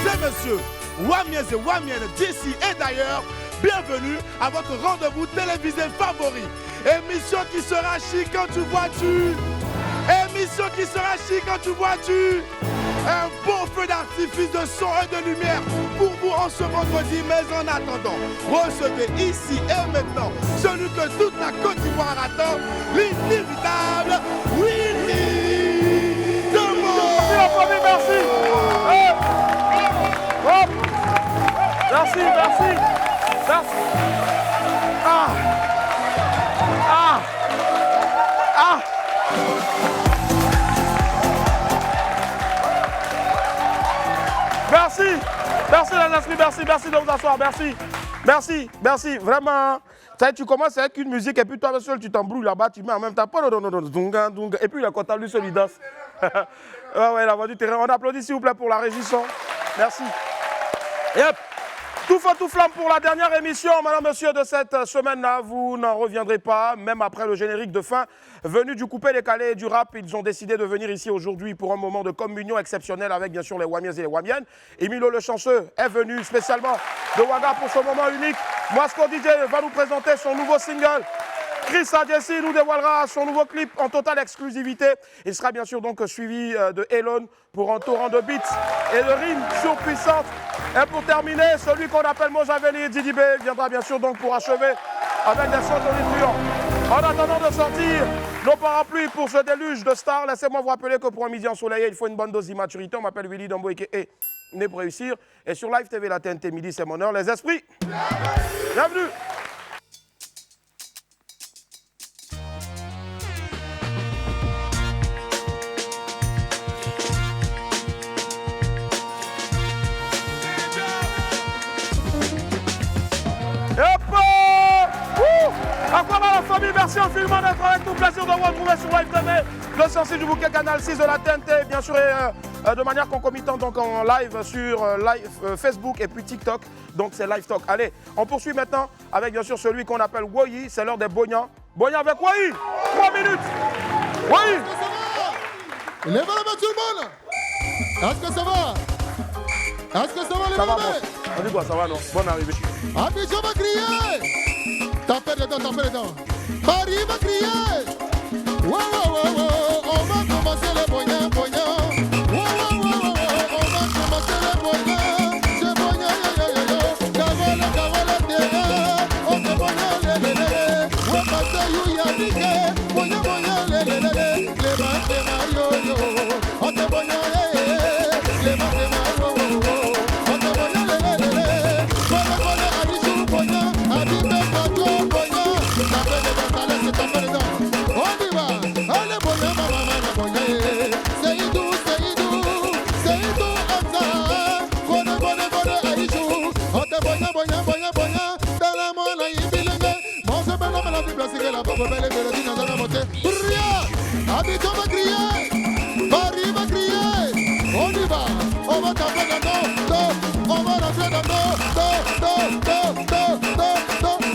et messieurs, Wamiens et Wamiennes d'ici et d'ailleurs, bienvenue à votre rendez-vous télévisé favori. Émission qui sera chic quand tu vois-tu. Émission qui sera chic quand tu vois-tu. Un beau feu d'artifice de son et de lumière pour vous en ce vendredi. Mais en attendant, recevez ici et maintenant celui que toute la Côte d'Ivoire attend, l'inévitable Willy Demont. Merci. Hey. Hop. Merci. Ah. Merci les esprits, merci de vous asseoir, merci, vraiment. Tu commences avec une musique et puis toi seul tu t'embrouilles là-bas, tu mets en même temps, et puis il est content, lui seul il danse. Ouais, la voix du terrain, on applaudit s'il vous plaît pour la régie son. Merci. Yep. Tout feu, tout flamme pour la dernière émission, madame, monsieur, de cette semaine-là. Vous n'en reviendrez pas, même après le générique de fin. Venus du coupé-décalé et du rap, ils ont décidé de venir ici aujourd'hui pour un moment de communion exceptionnel avec, bien sûr, les Wamiens et les Wamiennes. Emilio le Chanceux est venu spécialement de Ouaga pour ce moment unique. Mosco DJ va nous présenter son nouveau single. Chris Adjessi nous dévoilera son nouveau clip en totale exclusivité. Il sera bien sûr donc suivi de Elon pour un torrent de beats et de rimes surpuissantes. Et pour terminer, celui qu'on appelle Mojaveli Didi B viendra bien sûr donc pour achever avec des sons tonitruants. En attendant de sortir nos parapluies pour ce déluge de stars, laissez-moi vous rappeler que pour un midi ensoleillé, il faut une bonne dose d'immaturité. On m'appelle Willy Demont et né pour réussir. Et sur Live TV, la TNT midi, c'est mon heure. Les esprits, bienvenue. La famille, merci infiniment d'être avec nous. Plaisir de vous retrouver sur Live TV, le sensible du bouquet canal 6 de la TNT, bien sûr, de manière concomitante, donc en live sur Facebook et puis TikTok. Donc c'est Live Talk. Allez, on poursuit maintenant avec bien sûr celui qu'on appelle Woyi. C'est l'heure des Bognans. Bognans avec Woyi. 3 minutes. Woyi. Lève la main tout le monde. Est-ce que ça va? Est-ce que ça va les Ça va, bébés? on dit quoi, ça va non? Bonne arrivée. Abidjan va crier. T'en fais le temps. Paris va crier. Wow, on va commencer les bognans. Wow, on va commencer les bognans. Je bognans, Kavala, terrain. On te bognans, lélé. Ouais, parce que you y'a dit bognans, lélé. Les mains, yo. On te bognans, les mains, yo. On te bognans, lélé. Voilà, Abidjan, bognans. Abidjan, on y va, allez bonya mama bonya, Seydou, Amza, Kone Aïchou, on te bonya, dans la mola y'ibilingue, mange belle la Bible, c'est la pape belle mélodie dans la montée, Ria, Abidjan va crier, Paris va crier, on y va, on va taper dans dos, on va rentrer dans dos,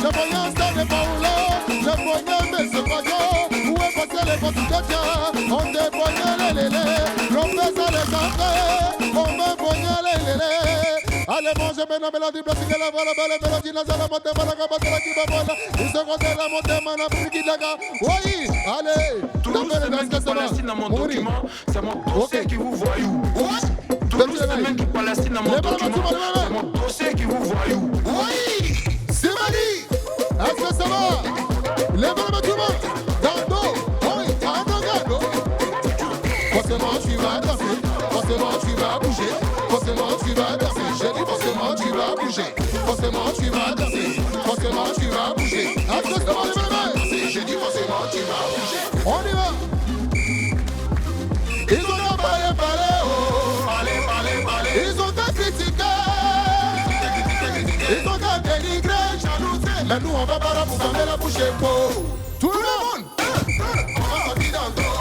je bonya ça n'est pas où là. Je boigne mais c'est pas yo. Où est passé les potes de tiens? On te boigne les lélés. L'on fait ça les entrées. On me boigne les lélés. Allez manger maintenant mélodie blanche que la voilà belle mélodie la zala monte malaga batte la qui va voilà. Ils se comptent la monte mana pour qui laga. Oui, allez. Tous les mecs qui Palestine dans mon document, c'est mon dossier qui vous voyou. Tous les mecs qui Palestine dans mon document, c'est mon dossier qui vous voyou. Oui, c'est Mali. Est-ce que ça va? Lève la main tout le monde. Dans le dos. Oui, en regardant. Forcément tu vas danser. Forcément tu vas bouger. Forcément tu vas danser. J'ai dit forcément tu vas bouger. Forcément tu vas danser. Forcément tu vas bouger. Est-ce que ça va les bébés? J'ai dit forcément tu vas bouger. On y va. Ils ont qu'à parler, oh. Parler. Ils ont qu'à critiquer. Ils ont qu'à dénigrer. Mais nous on va pas là pour fermer la bouche et pour tout le monde. On va sortir dans dos.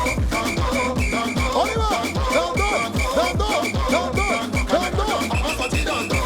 On y va. Dans dos. On va sortir dans dos.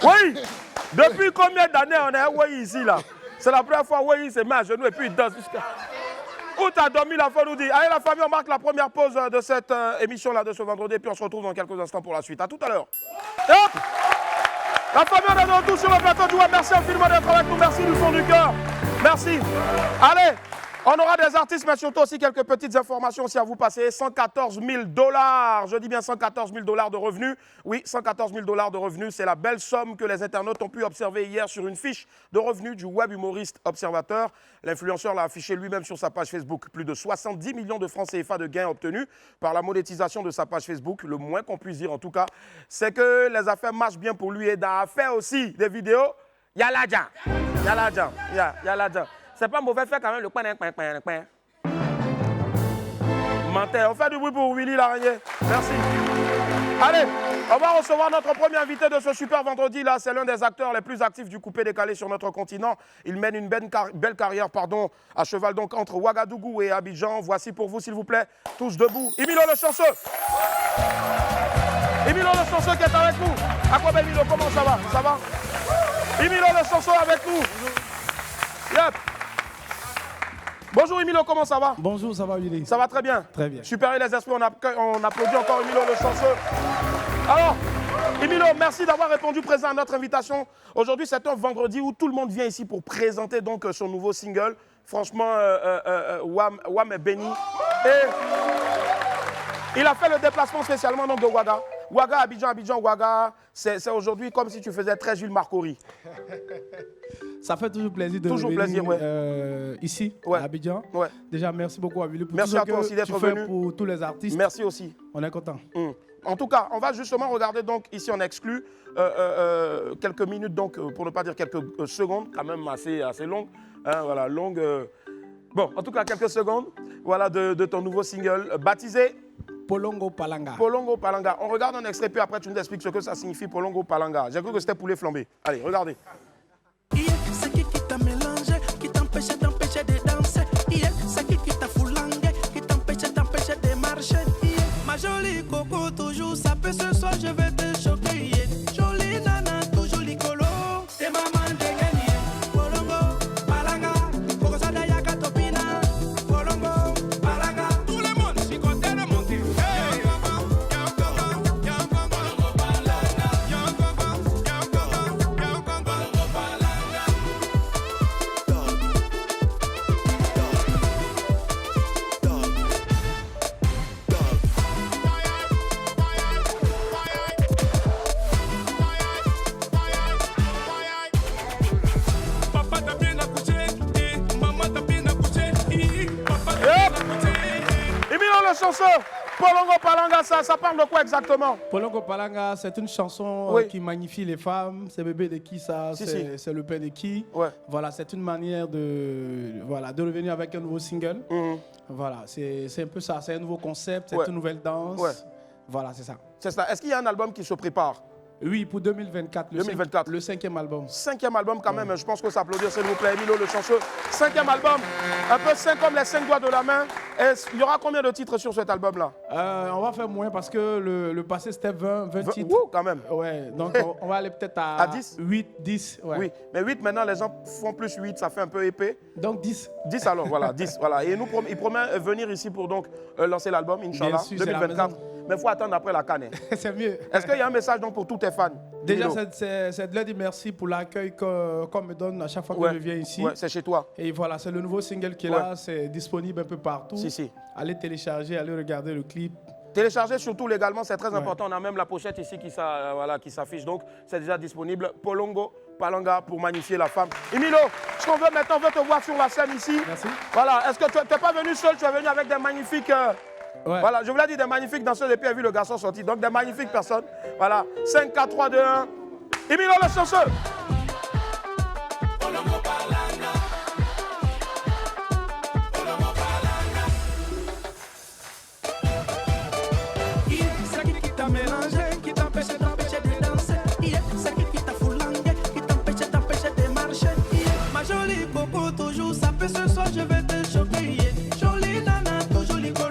Oui, depuis combien d'années on est oui ici là? C'est la première fois oui, il se met à genoux et puis il danse jusqu'à... Où t'as dormi la fois nous dit? Allez la famille, on marque la première pause de cette émission là de ce vendredi et puis on se retrouve dans quelques instants pour la suite. À tout à l'heure. La famille, on est de retour sur le plateau du web. Merci infiniment d'être avec nous. Merci du fond du cœur. Merci. Allez, on aura des artistes, mais surtout aussi quelques petites informations aussi à vous passer. 114 000 $. Je dis bien 114 000 $ de revenus. Oui, 114 000 $ de revenus. C'est la belle somme que les internautes ont pu observer hier sur une fiche de revenus du web humoriste observateur. L'influenceur l'a affiché lui-même sur sa page Facebook. Plus de 70 millions de francs CFA de gains obtenus par la monétisation de sa page Facebook. Le moins qu'on puisse dire en tout cas, c'est que les affaires marchent bien pour lui et dans faire aussi des vidéos. Il y a l'argent. Il y a l'argent. Il y a l'argent. C'est pas mauvais faire quand même le coin. Menteur. On fait du bruit pour Willy l'araignée. Merci. Allez, on va recevoir notre premier invité de ce super vendredi là. C'est l'un des acteurs les plus actifs du coupé décalé sur notre continent. Il mène une belle carrière à cheval donc entre Ouagadougou et Abidjan. Voici pour vous s'il vous plaît, tous debout. Emilio le chanceux. Emilio le chanceux qui est avec nous. À quoi Emilio, comment ça va? Ça va? Emilio le chanceux avec nous. Yep. Bonjour Emilio, comment ça va? Bonjour, ça va Willy? Ça va très bien? Très bien. Super et les esprits, on applaudit encore Emilio le chanceux. Alors, Emilio, merci d'avoir répondu présent à notre invitation. Aujourd'hui, c'est un vendredi où tout le monde vient ici pour présenter donc son nouveau single. Franchement, Wam est béni. Et il a fait le déplacement spécialement donc, de Ouaga. Ouaga, Abidjan, Ouaga, c'est aujourd'hui comme si tu faisais 13 Jules Marcory. Ça fait toujours plaisir de toujours venir plaisir, ici, ouais. à Abidjan. Ouais. Déjà, merci beaucoup à Willy pour merci tout ce à toi aussi que d'être tu fais venu. pour tous les artistes. Merci aussi. On est content. En tout cas, on va justement regarder donc ici en exclu quelques minutes donc pour ne pas dire quelques secondes, quand même assez longues. Hein, voilà, longue. Bon, en tout cas quelques secondes. Voilà de ton nouveau single baptisé. Polongo Palanga. Polongo Palanga. On regarde un extrait, puis après tu nous expliques ce que ça signifie Polongo Palanga. J'ai cru que c'était poulet flambé. Allez, regardez. C'est qui t'a mélangé, qui t'empêchait de danser. C'est qui t'a foulangé, qui t'empêchait de marcher. Ma jolie coco, toujours ça peut ce soir, je vais te choquer. Jolie nana, toujours licolo. T'es maman de gagner. Polongo Palanga, pour ça d'ailleurs Katopina. Polongo Palanga, tout le monde s'y compte de monter. Polongo Palanga, ça parle de quoi exactement? Polongo Palanga, c'est une chanson qui magnifie les femmes. C'est bébé de qui ça? C'est le père de qui? Ouais. Voilà, c'est une manière de revenir avec un nouveau single. Voilà, c'est un peu ça. C'est un nouveau concept, c'est une nouvelle danse. Ouais. Voilà, c'est ça. C'est ça. Est-ce qu'il y a un album qui se prépare? Oui, pour 2024, le 5e album. 5e album quand même, je pense que ça applaudir s'il vous plaît, Emilio le chanceux. 5e album, un peu 5 comme les 5 doigts de la main. Il y aura combien de titres sur cet album-là? On va faire moins parce que le passé c'était 20 titres. Ouh, quand même. Ouais, donc on va aller peut-être à 10 8, 10. Ouais. Oui, mais 8 maintenant, les gens font plus 8, ça fait un peu épais. Donc 10. 10 alors, voilà, 10. Voilà. Et il promet venir ici pour donc lancer l'album, Inch'Allah, 2024. Mais il faut attendre après la canne. C'est mieux. Est-ce qu'il y a un message donc pour tous tes fans? Déjà, c'est de leur dire merci pour l'accueil qu'on me donne à chaque fois que je viens ici. Ouais, c'est chez toi. Et voilà, c'est le nouveau single qui est là, c'est disponible un peu partout. Si. Allez télécharger, allez regarder le clip. Télécharger surtout légalement, c'est très important. On a même la pochette ici qui s'affiche. Donc, c'est déjà disponible. Polongo Palanga pour magnifier la femme. Emilio, ce qu'on veut maintenant, on veut te voir sur la scène ici. Merci. Voilà, est-ce que tu n'es pas venu seul, tu es venu avec des magnifiques... Voilà, je vous l'ai dit, des magnifiques danseurs, et puis j'ai vu le garçon sortir. Donc, des magnifiques personnes. Voilà, 5, 4, 3, 2, 1. Emilio le chanceux. C'est qui t'a mélangé, qui t'empêchait de danser. C'est qui t'a foulangé, qui t'empêchait de marcher. Ma jolie coco, toujours ça peut ce soir, je vais te choquer. Jolie nana, toujours licolo.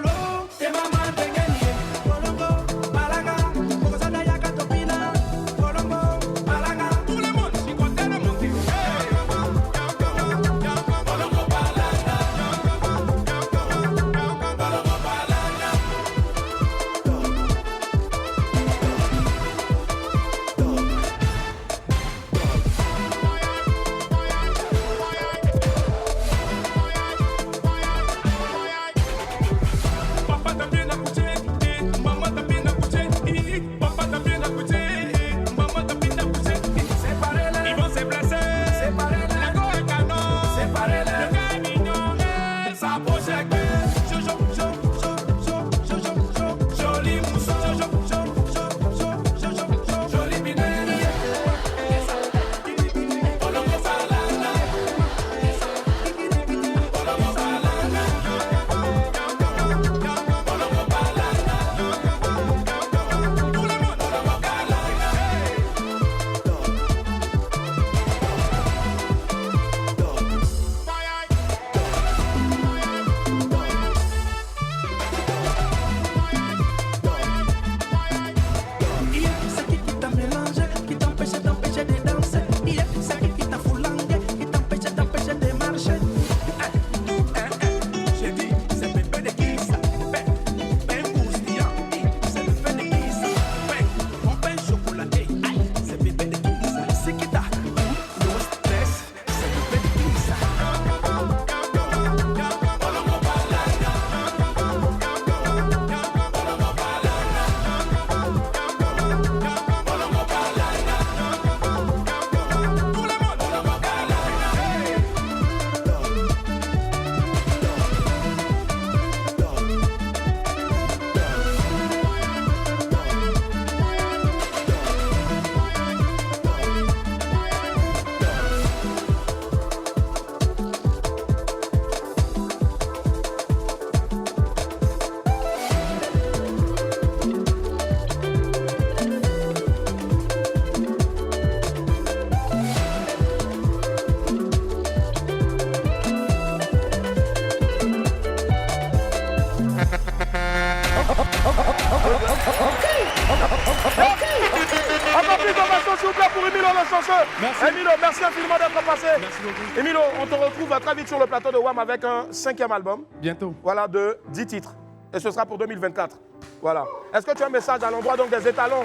Merci. Emilio, merci infiniment d'être passé. Merci beaucoup. Emilio, on te retrouve très vite sur le plateau de WAM avec un 5e album. Bientôt. Voilà, de 10 titres. Et ce sera pour 2024. Voilà. Est-ce que tu as un message à l'endroit donc des étalons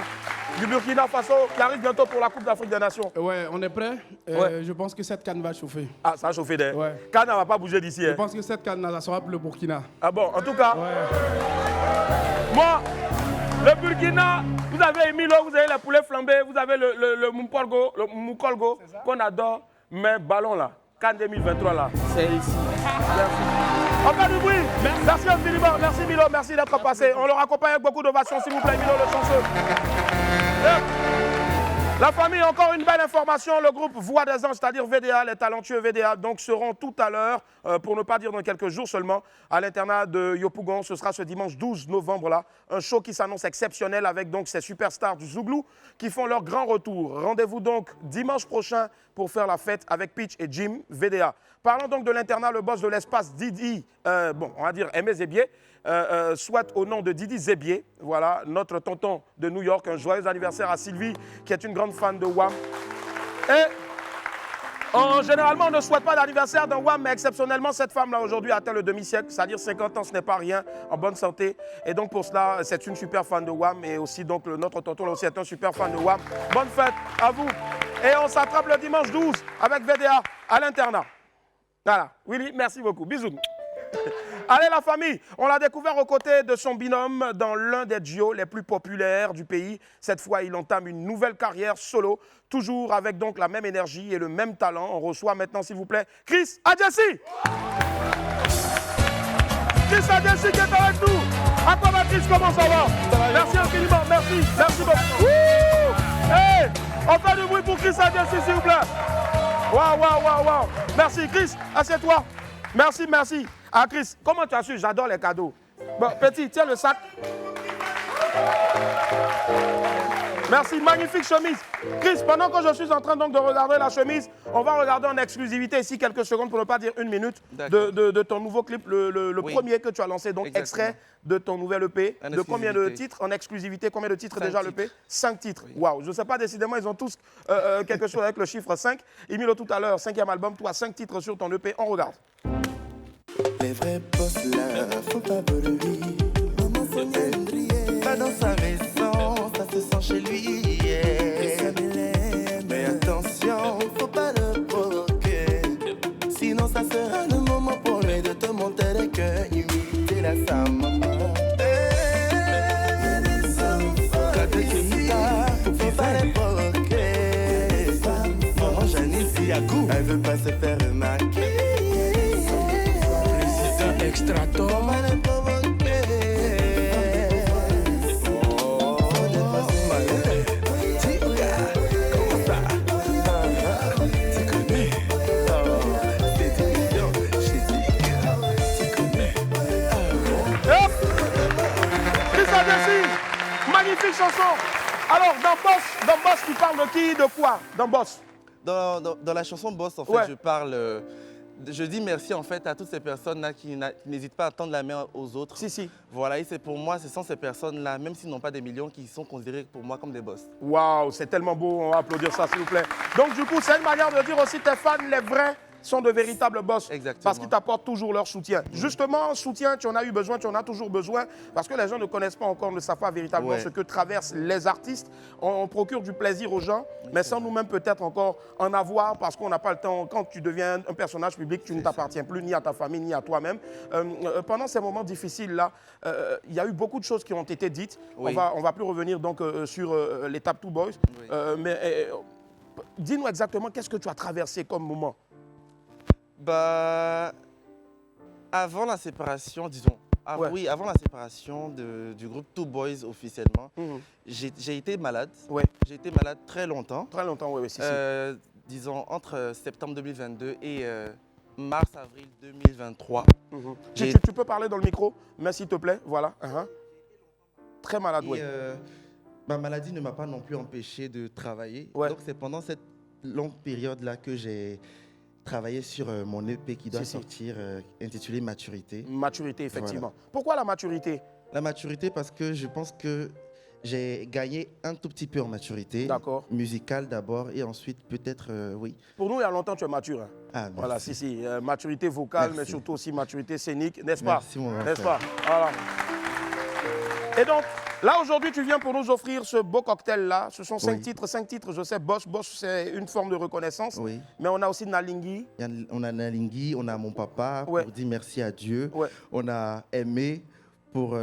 du Burkina Faso qui arrive bientôt pour la Coupe d'Afrique des Nations? Ouais, on est prêt. Ouais. Je pense que cette canne va chauffer. Ah, ça a chauffé d'air. Ouais. Cannes ne va pas bouger d'ici. Je Hein. pense que cette canne, ça sera pour le Burkina. Ah bon, en tout cas, Ouais. moi, le Burkina, vous avez Emilio, vous avez les poulets flambés, vous avez le Moukolgo qu'on adore, mais ballon là, Cannes 2023 là, c'est ici. Merci. Encore du bruit. Merci infiniment. Merci Milo, merci d'être passé. On leur accompagne avec beaucoup d'ovations, s'il vous plaît, Milo le chanceux. La famille, encore une belle information. Le groupe Voix des Anges, c'est-à-dire VDA, les talentueux VDA, donc seront tout à l'heure, pour ne pas dire dans quelques jours seulement, à l'internat de Yopougon. Ce sera ce dimanche 12 novembre là. Un show qui s'annonce exceptionnel avec donc ces superstars du Zouglou qui font leur grand retour. Rendez-vous donc dimanche prochain pour faire la fête avec Pitch et Jim VDA. Parlons donc de l'internat, le boss de l'espace Didi, on va dire Aimé Zébier, soit au nom de Didi Zébier, voilà, notre tonton de New York. Un joyeux anniversaire à Sylvie, qui est une grande fan de WAM. Et généralement, on ne souhaite pas d'anniversaire dans WAM, mais exceptionnellement, cette femme-là aujourd'hui atteint le demi-siècle, c'est-à-dire 50 ans, ce n'est pas rien, en bonne santé. Et donc pour cela, c'est une super fan de WAM, et aussi donc notre tonton là aussi est un super fan de WAM. Bonne fête à vous. Et on s'attrape le dimanche 12 avec VDA à l'internat. Voilà, Willy, merci beaucoup. Bisous. Allez la famille, on l'a découvert aux côtés de son binôme dans l'un des duos les plus populaires du pays. Cette fois, il entame une nouvelle carrière solo, toujours avec donc la même énergie et le même talent. On reçoit maintenant, s'il vous plaît, Chris Adjassi. Chris Adjassi qui est avec nous. À quoi va Chris, comment ça va? Merci infiniment, merci, merci beaucoup. Hey, on fait du bruit pour Chris Adjassi, s'il vous plaît. Waouh, waouh, waouh, waouh. Merci Chris, assieds-toi. Merci, merci. Ah Chris, comment tu as su? J'adore les cadeaux. Bon, petit, tiens le sac. Merci, magnifique chemise. Chris, pendant que je suis en train donc de regarder la chemise, on va regarder en exclusivité ici quelques secondes, pour ne pas dire une minute, de ton nouveau clip, le premier que tu as lancé, donc extrait de ton nouvel EP. De combien de titres en exclusivité? Combien de titres déjà l'EP? 5 titres. Waouh, je ne sais pas, décidément, ils ont tous quelque chose avec le chiffre 5. Emilio tout à l'heure, 5e album, toi 5 titres sur ton EP, on regarde. Les vrais boss là font pas beau de lui. Pas dans sa maison, ça se sent chez lui. Mais attention, faut pas le provoquer. Sinon ça sera le moment pour lui de te monter les queues. Imiter la sa maman. Quand tu es là, faut pas les provoquer. Maman Janice Yakou, elle veut pas se faire remarquer. Extrato. Magnifique chanson. Alors, dans Boss, tu parles de qui, de quoi? Dans Boss? Dans la chanson Boss, en fait, je parle... Je dis merci en fait à toutes ces personnes-là qui n'hésitent pas à tendre la main aux autres. Si. Voilà, et c'est pour moi, ce sont ces personnes-là, même s'ils n'ont pas des millions, qui sont considérées pour moi comme des boss. Waouh, c'est tellement beau, on va applaudir ça s'il vous plaît. Donc du coup, c'est une manière de dire aussi tes fans, les vrais, sont de véritables boss. Exactement. Parce qu'ils t'apportent toujours leur soutien. Justement, soutien, tu en as eu besoin, tu en as toujours besoin, parce que les gens ne connaissent pas encore, ne savent pas véritablement ce que traversent les artistes. On procure du plaisir aux gens, mais sans nous-mêmes peut-être encore en avoir, parce qu'on n'a pas le temps. Quand tu deviens un personnage public, tu ne t'appartiens plus ni à ta famille, ni à toi-même. Pendant ces moments difficiles-là, il y a eu beaucoup de choses qui ont été dites. On va plus revenir donc sur les Tap 2 Boys. Mais dis-nous exactement, qu'est-ce que tu as traversé comme moment? Bah, avant la séparation, disons, avant la séparation du groupe Two Boys officiellement, j'ai été malade. J'ai été malade très longtemps. Très longtemps, oui. Disons, entre septembre 2022 et mars-avril 2023. Tu peux parler dans le micro, mais s'il te plaît, voilà. Très malade, oui. Ma maladie ne m'a pas non plus empêché de travailler. Donc c'est pendant cette longue période-là que j'ai travailler sur mon EP qui doit sortir, intitulé Maturité. Maturité, effectivement. Voilà. Pourquoi la maturité? La maturité parce que je pense que j'ai gagné un tout petit peu en maturité. D'accord. Musicale d'abord et ensuite peut-être, oui. Pour nous, il y a longtemps, tu es mature. Hein. Ah, voilà, si. Maturité vocale, merci. mais surtout aussi maturité scénique, n'est-ce pas? Merci, mon grand N'est-ce frère. pas? Voilà. Et donc, là, aujourd'hui, tu viens pour nous offrir ce beau cocktail-là. Ce sont 5 titres. 5 titres, je sais, Boss. Boss, c'est une forme de reconnaissance. Oui. Mais on a aussi Nalingui. On a Nalingui, on a mon papa pour dire merci à Dieu. Ouais. On a Aimé pour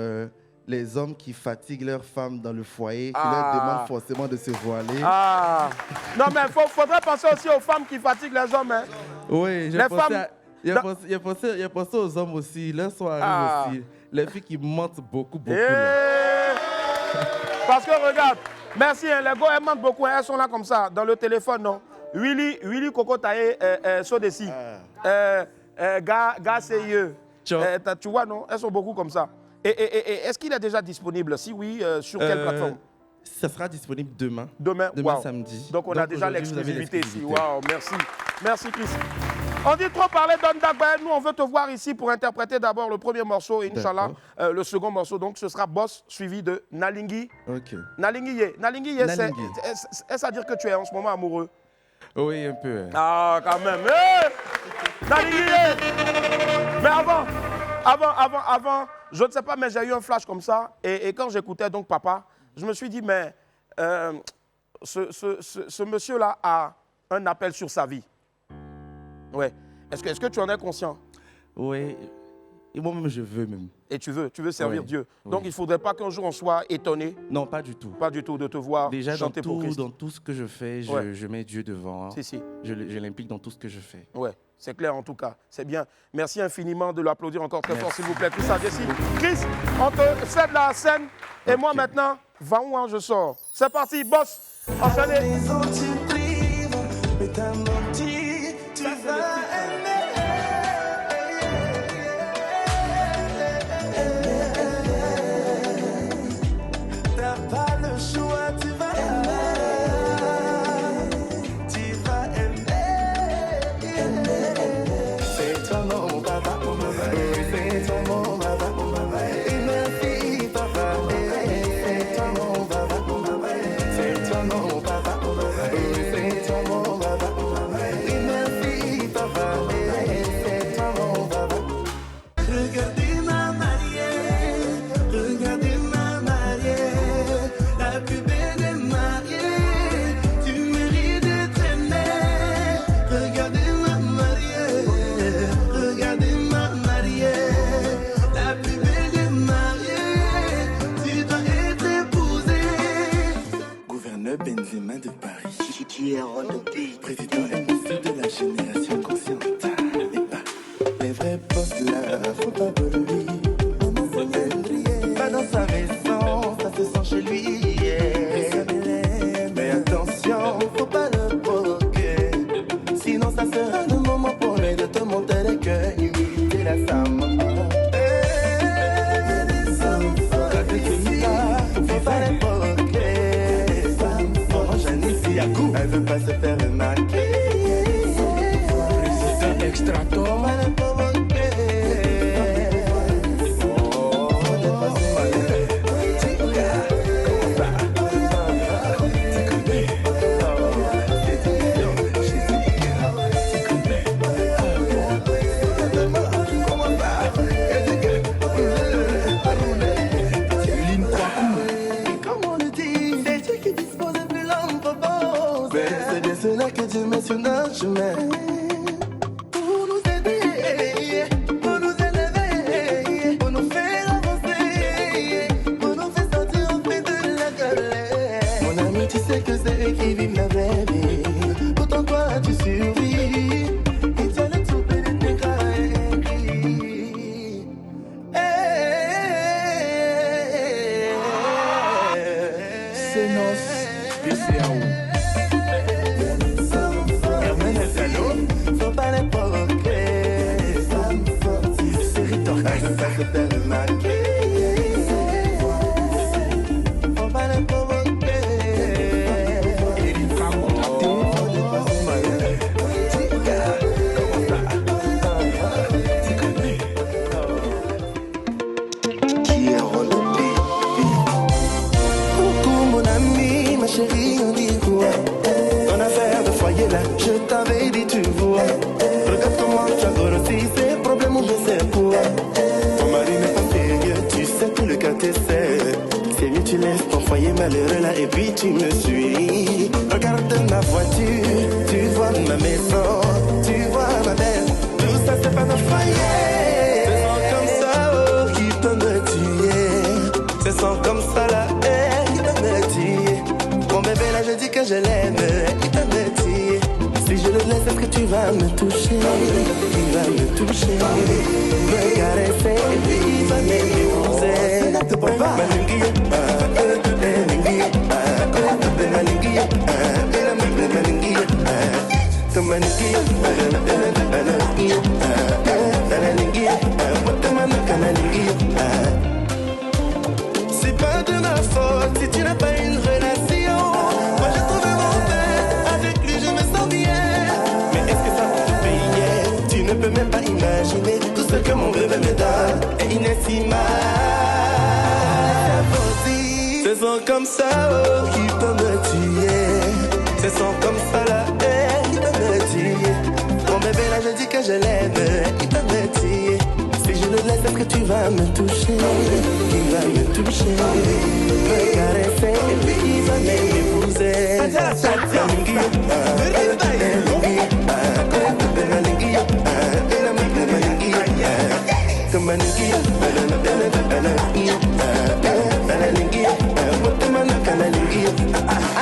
les hommes qui fatiguent leurs femmes dans le foyer, qui leur demandent forcément de se voiler. Ah. Non, mais il faudrait penser aussi aux femmes qui fatiguent les hommes. Hein. Oui, les femmes... Il y a pensé aux hommes aussi, leur soirée aussi. Les filles qui mentent beaucoup. Parce que regarde, merci, hein, les gars, elles mentent beaucoup, hein, elles sont là comme ça, dans le téléphone, non? Willy Coco Taye, Sodesi, Gars Seyeux, tu vois, non? Elles sont beaucoup comme ça. Et est-ce qu'il est déjà disponible? Si oui, sur quelle plateforme? Ça sera disponible demain. Demain wow. Samedi. Donc on a déjà l'exclusivité ici. Waouh, merci. Merci Chris. On dit trop parler d'Ondagba. Nous, on veut te voir ici pour interpréter d'abord le premier morceau, Inch'Allah. Le second morceau, donc, ce sera Boss, suivi de Nalingui. Ok. Nalingui, est-ce à dire que tu es en ce moment amoureux? Oui, un peu. Ah, quand même. Nalingui. Mais avant, je ne sais pas, mais j'ai eu un flash comme ça. Et quand j'écoutais donc papa, je me suis dit, mais ce monsieur-là a un appel sur sa vie. Ouais. Est-ce que tu en es conscient? Oui. Et moi-même, je veux même. Et tu veux servir Dieu. Donc, il ne faudrait pas qu'un jour on soit étonné. Non, pas du tout. Pas du tout de te voir déjà chanter pour Christ. Dans tout ce que je fais, je mets Dieu devant. Hein. Si. Je l'implique dans tout ce que je fais. Ouais, c'est clair en tout cas. C'est bien. Merci infiniment de l'applaudir encore très fort, s'il vous plaît. Tout ça, Jessie. Chris, on te cède la scène. Et moi maintenant, va où je sors. C'est parti, Boss. Enchaînez. Benzema de Paris, qui est renommé président MC de la génération consciente. Les vrais boss là, faut pas voler. Pas dans sa maison, ça se sent chez lui. Mais attention, faut pas le provoquer. Sinon, ça sera le moment pour lui de te monter les cœurs, humilier la femme. Faut pas les provoquer. Elle veut pas se faire remarquer. Président extrator. C'est là que Dieu met sur notre chemin. Pour nous aider, pour nous élever, pour nous faire avancer, pour nous faire sortir au fond de la galère. Mon ami, tu sais que c'est eux qui vivent la vraie vie. Pourtant toi tu survis. Et tu as le tout pénétré car écrit. C'est nos spéciaux. Faut pas les provoquer. C'est rhétorique, elle veut pas se faire remarquer. Faut pas les provoquer. Il faut contracter. Faut dépasser malheur. Qui est relevé. sais. C'est mieux, tu laisses ton foyer malheureux là et puis tu me suis. Regarde ma voiture, tu vois ma maison, tu vois ma belle. Tout ça c'est pas notre foyer. C'est sans comme ça oh, qui peut me tuer. C'est sans comme ça la haine qui peut me tuer. Mon bébé là je dis que je l'aime, il peut me tuer. Si je le laisse, est-ce que tu vas me toucher? Il va me toucher, me caresser et puis il va m'épouser. C'est pas de ma faute si tu n'as pas une relation. Moi j'ai trouvé mon père, avec lui je me sens bien. Mais est-ce que ça va te payer? Tu ne peux même pas imaginer tout ce que mon bébé me donne est inestimable. Ce sont comme ça oh, qui peut me tuer. Ce sont comme ça la haine qui peut me tuer. Mon bébé là je dis que je l'aime, il peut me tuer. Si je le laisse, est-ce que tu vas me toucher? Il va me toucher, me caresser et puis il va m'épouser.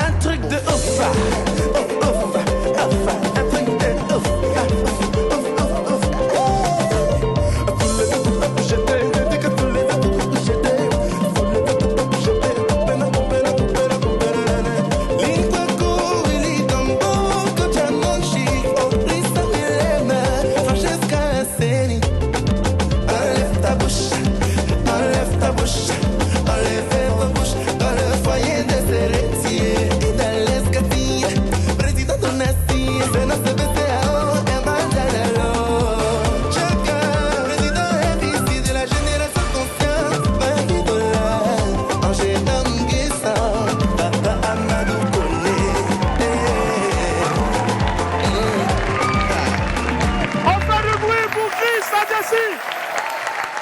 Un truc de ouf, un truc de ouf.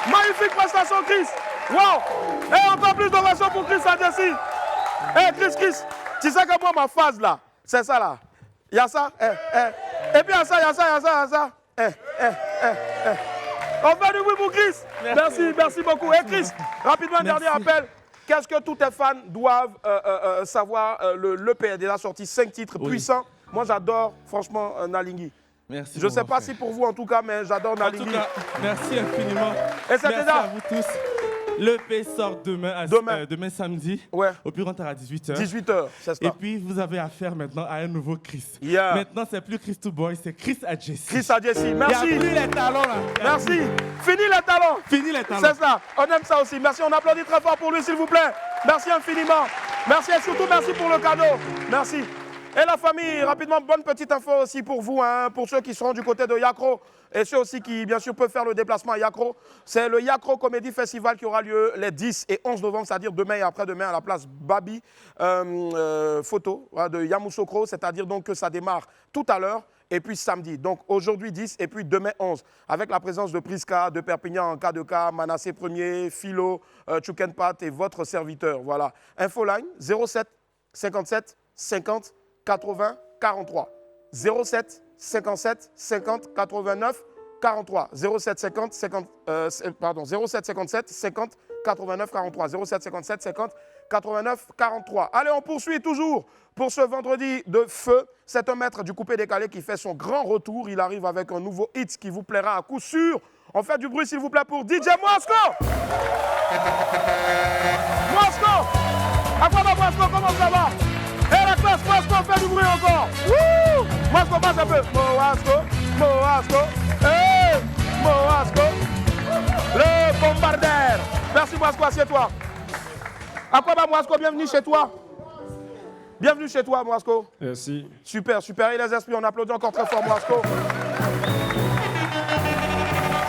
Magnifique prestation, Chris. Wow. Et encore plus d'ovation pour Chris Adjesi. Eh, Chris, tu sais que moi, ma phase là, c'est ça là. Il y a ça. Et puis il y a ça. On fait du bruit pour Chris. Merci beaucoup. Et Chris, rapidement, un dernier appel. Qu'est-ce que tous tes fans doivent savoir? L'EP a déjà sorti 5 titres puissants. Moi, j'adore, franchement, Nalingui. Merci. Je ne sais pas si pour vous, en tout cas, mais j'adore Nalingui. En tout cas, merci infiniment. Et c'est merci à vous tous. L'EP sort demain samedi, au plus tard à 18h. 18h, c'est ça. Et puis, vous avez affaire maintenant à un nouveau Chris. Yeah. Maintenant, c'est plus Chris Touboy, c'est Chris Adjesi. Chris Adjesi, merci. Il n'y a plus les talons là. Merci. Fini les talons. Fini les talons. C'est ça. On aime ça aussi. Merci. On applaudit très fort pour lui, s'il vous plaît. Merci infiniment. Merci et surtout merci pour le cadeau. Merci. Et la famille, rapidement, bonne petite info aussi pour vous, hein, pour ceux qui seront du côté de Yakro et ceux aussi qui, bien sûr, peuvent faire le déplacement à Yakro. C'est le Yakro Comedy Festival qui aura lieu les 10 et 11 novembre, c'est-à-dire demain et après-demain à la place Babi Photo de Yamoussoukro, c'est-à-dire donc que ça démarre tout à l'heure et puis samedi. Donc aujourd'hui 10 et puis demain 11, avec la présence de Priska, de Perpignan en K2K, Manassé Premier, Philo, Choukenpat et votre serviteur. Voilà. Infoline 07 57 50 80 43 07 57 50 89 43 07 50 50 07 57 50 89 43 07 57 50 89 43. Allez, on poursuit toujours pour ce vendredi de feu. C'est un maître du coupé décalé qui fait son grand retour. Il arrive avec un nouveau hit qui vous plaira à coup sûr. On fait du bruit s'il vous plaît pour DJ Moasco. Moasco. À quoi va Moasco? Comment ça va? Et la classe Moasco, fait du bruit encore. Wouh! Moasco, passe un peu. Moasco. Hey! Moasco. Le bombardeur. Merci Moasco, assieds-toi. À quoi va Moasco? Bienvenue chez toi. Bienvenue chez toi, Moasco. Merci. Super. Et les esprits, on applaudit encore très fort, Moasco.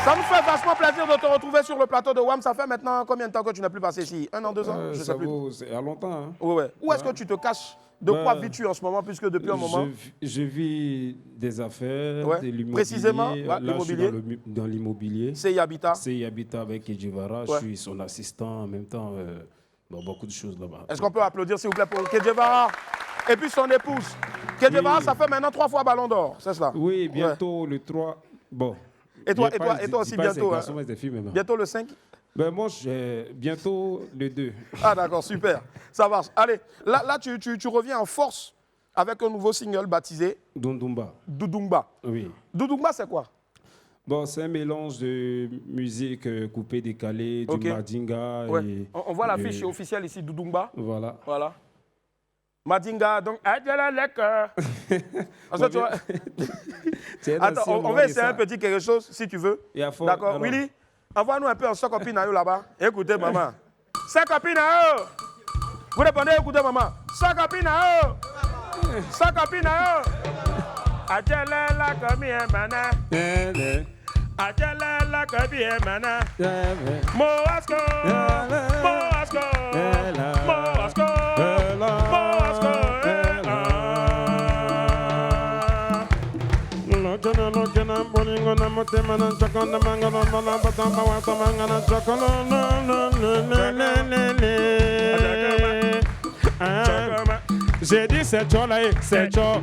Ça nous fait vachement plaisir de te retrouver sur le plateau de WAM. Ça fait maintenant combien de temps que tu n'as plus passé ici? 1 an, 2 ans? Je sais plus. C'est à longtemps. Hein. Ouais. Où est-ce que tu te caches? De quoi vis-tu en ce moment, puisque depuis un moment? Je vis des affaires, de l'immobilier. Précisément, l'immobilier. Dans l'immobilier. CI Habitat. CI Habitat avec Kedjevara. Je suis son assistant en même temps. Beaucoup de choses là-bas. Est-ce qu'on peut applaudir, s'il vous plaît, pour Kedjevara et puis son épouse? Kedjevara, ça fait maintenant 3 fois Ballon d'Or, c'est cela? Oui, bientôt le 3. Bon. Et toi aussi bientôt, hein? Bientôt le 5? Ben moi, bientôt le 2. Ah d'accord, super. Ça marche. Allez, là tu reviens en force avec un nouveau single baptisé Dundumba. Dundumba. Oui. Dundumba, c'est quoi? Bon, c'est un mélange de musique coupée, décalée, du Madinga. Ouais. Et on voit l'affiche officielle ici, Dundumba. Voilà. Madinga, donc, Attends, on va essayer un petit quelque chose, si tu veux. D'accord, Willy, envoie-nous un peu en sa copine là-bas. Écoutez, maman. Sa copine, vous répondez, écoutez, maman. Sa copine, sa copine, la copine, mana. La copine, mana. Moasco, Moasco, Moasco. J'ai dit c'est toi là, c'est toi.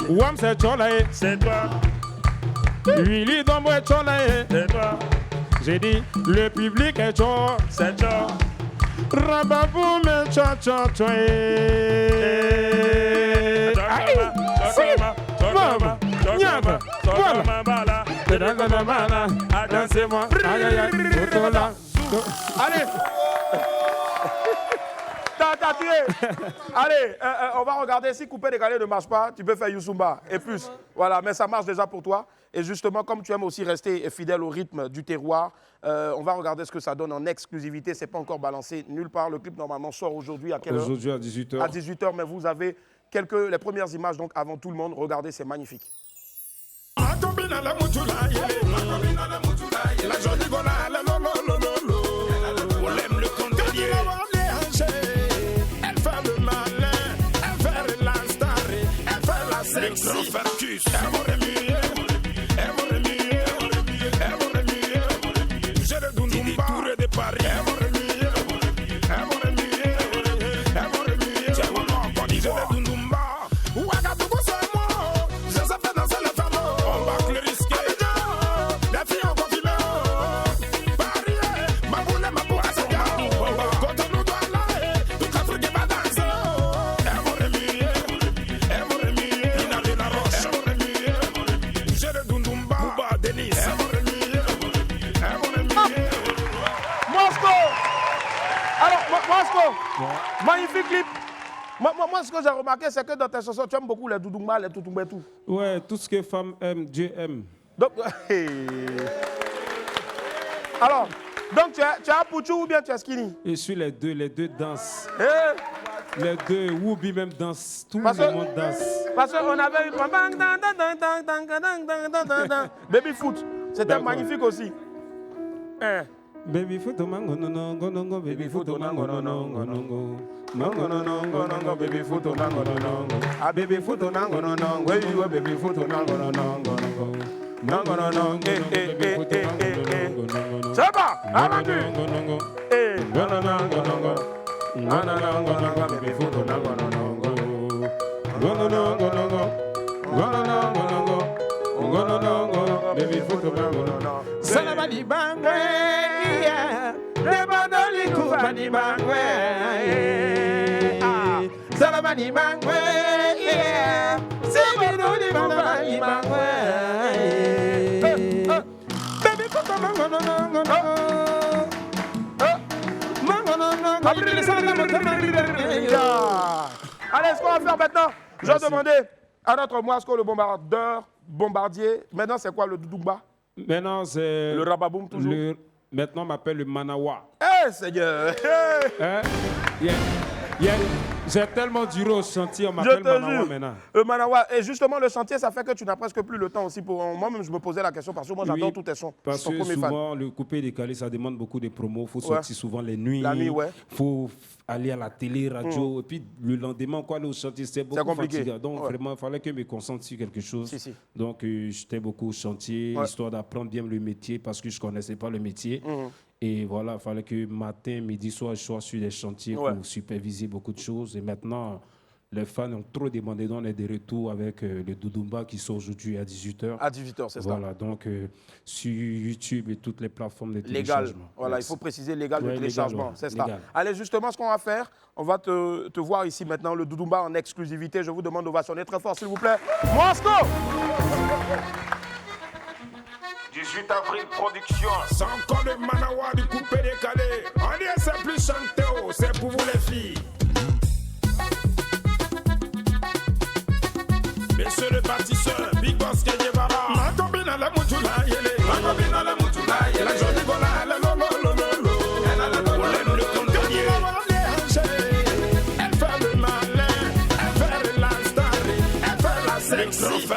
Wam c'est toi là, c'est toi. Willy Dombo est toi là, c'est toi. J'ai dit le public est toi, c'est toi. Rababou me cha cha cha. Allez. T'as tué. Allez, on va regarder si couper décalé ne marche pas. Tu peux faire Youssoumba et plus. Voilà, mais ça marche déjà pour toi. Et justement, comme tu aimes aussi rester fidèle au rythme du terroir, on va regarder ce que ça donne en exclusivité. Ce n'est pas encore balancé nulle part. Le clip, normalement, sort aujourd'hui à quelle heure? Aujourd'hui à 18h. À 18h, mais vous avez les premières images donc avant tout le monde. Regardez, c'est magnifique. Magnifique clip. Moi, ce que j'ai remarqué, c'est que dans tes chansons, tu aimes beaucoup les doudoumba, les toutoumba et tout. Ouais, tout ce que femme aime, Dieu aime. Donc, alors, donc tu es Pouchou ou bien tu es skinny? Je suis les deux dansent. Eh? Les deux, Woubi même danse, tout le monde danse. Parce qu'on avait eu Baby Foot, c'était magnifique aussi. Baby foot, mango, no, baby foot, mango, no. Mango, no, baby foot, mango, no. Ah, baby foot, mango, no, where you are, baby foot, mango, no. Mango, no, c'est pas, avantu. Baby foot, mango, no. Baby foot, mango, no. Salabali bangwe. Nebadoli kubani bangwe, Salabani bangwe, Sibidoli bangwe, baby put mango no. Allez, ce qu'on va faire maintenant, je vais demander à notre Moasco le bombardier. Maintenant, c'est quoi le doudoumba? Maintenant, c'est le rababoum toujours. Maintenant, on m'appelle le Manawa. Eh, Seigneur! Yeah. J'ai tellement duré au chantier, on m'appelle Manawa maintenant. Manawa, et justement, le chantier, ça fait que tu n'as presque plus le temps aussi. Moi-même, je me posais la question parce que moi, j'adore tous tes sons. Parce que souvent, le coupé décalé, ça demande beaucoup de promos. Il faut sortir souvent les nuits. La nuit, ouais. Il faut aller à la télé, radio. Et puis, le lendemain, quoi, aller au chantier, c'était beaucoup fatigant. Donc, vraiment, il fallait que je me concentre sur quelque chose. Donc, j'étais beaucoup au chantier, histoire d'apprendre bien le métier parce que je ne connaissais pas le métier. Et voilà, il fallait que matin, midi, soir, je sois sur les chantiers pour superviser beaucoup de choses. Et maintenant, les fans ont trop demandé. Donc, on est de retour avec le Doudoumba qui sort aujourd'hui à 18h. À 18h, c'est ça. Voilà, donc sur YouTube et toutes les plateformes de téléchargement. Légal. Voilà, il faut préciser légal de téléchargement. C'est ça. Allez, justement, ce qu'on va faire, on va te voir ici maintenant, le Doudoumba en exclusivité. Je vous demande d'ovationner très fort, s'il vous plaît. Mosco 18 avril production. Sans encore de Manawa du coupé décalé. On dit c'est plus chanté, c'est pour vous les filles. Monsieur le bâtisseur, Big Boss Kenyebara. Ma copine a la moutoula yele. Ma copine a la moutoula yele. La jolie bola, elle a lolo. Elle a la lolo, le condamné. Elle fait le malin, elle fait la star, elle fait la sexy.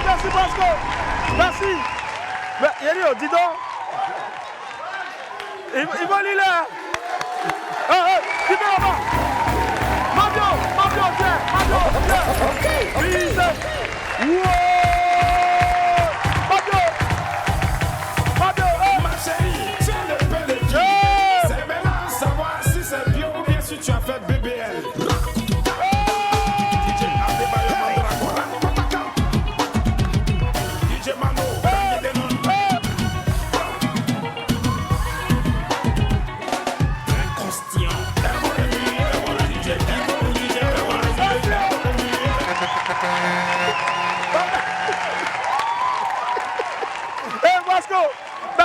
Merci Bosco. Merci. Mais Yério, dis donc. Yvon Lillet. Qui est là-bas? Mabio, tiens. Please. Mabio, ma chérie, tiens le PDG. C'est maintenant savoir si c'est bien ou bien si tu as fait BBL.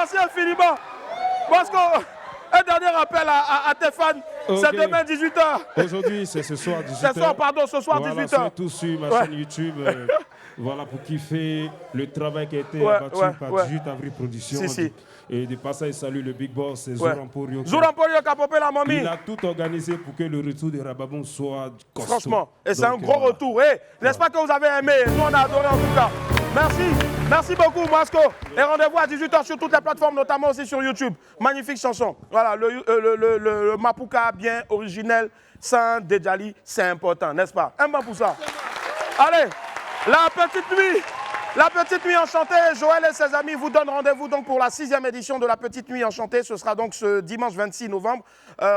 Merci infiniment. Parce qu'un dernier rappel à tes fans, c'est demain 18h. Aujourd'hui, c'est ce soir 18h. Ce soir 18h. Soyez tous sur ma chaîne YouTube. Voilà, pour kiffer le travail qui a été abattu par 18 avril Production. Et de passage, salue le Big Boss, Zoramporio. Zoramporio qui a popé la mamie. Il a tout organisé pour que le retour de Rababon soit costaud. Franchement, et c'est un gros retour. N'est-ce pas que vous avez aimé? Nous, on a adoré en tout cas. Merci beaucoup, Masco. Et rendez-vous à 18h sur toutes les plateformes, notamment aussi sur YouTube. Magnifique chanson. Voilà, le Mapuka bien originel, sans Dejali, c'est important, n'est-ce pas? Un bon pour ça. Allez, la petite nuit enchantée, Joël et ses amis vous donnent rendez-vous donc pour la 6e édition de la Petite Nuit enchantée. Ce sera donc ce dimanche 26 novembre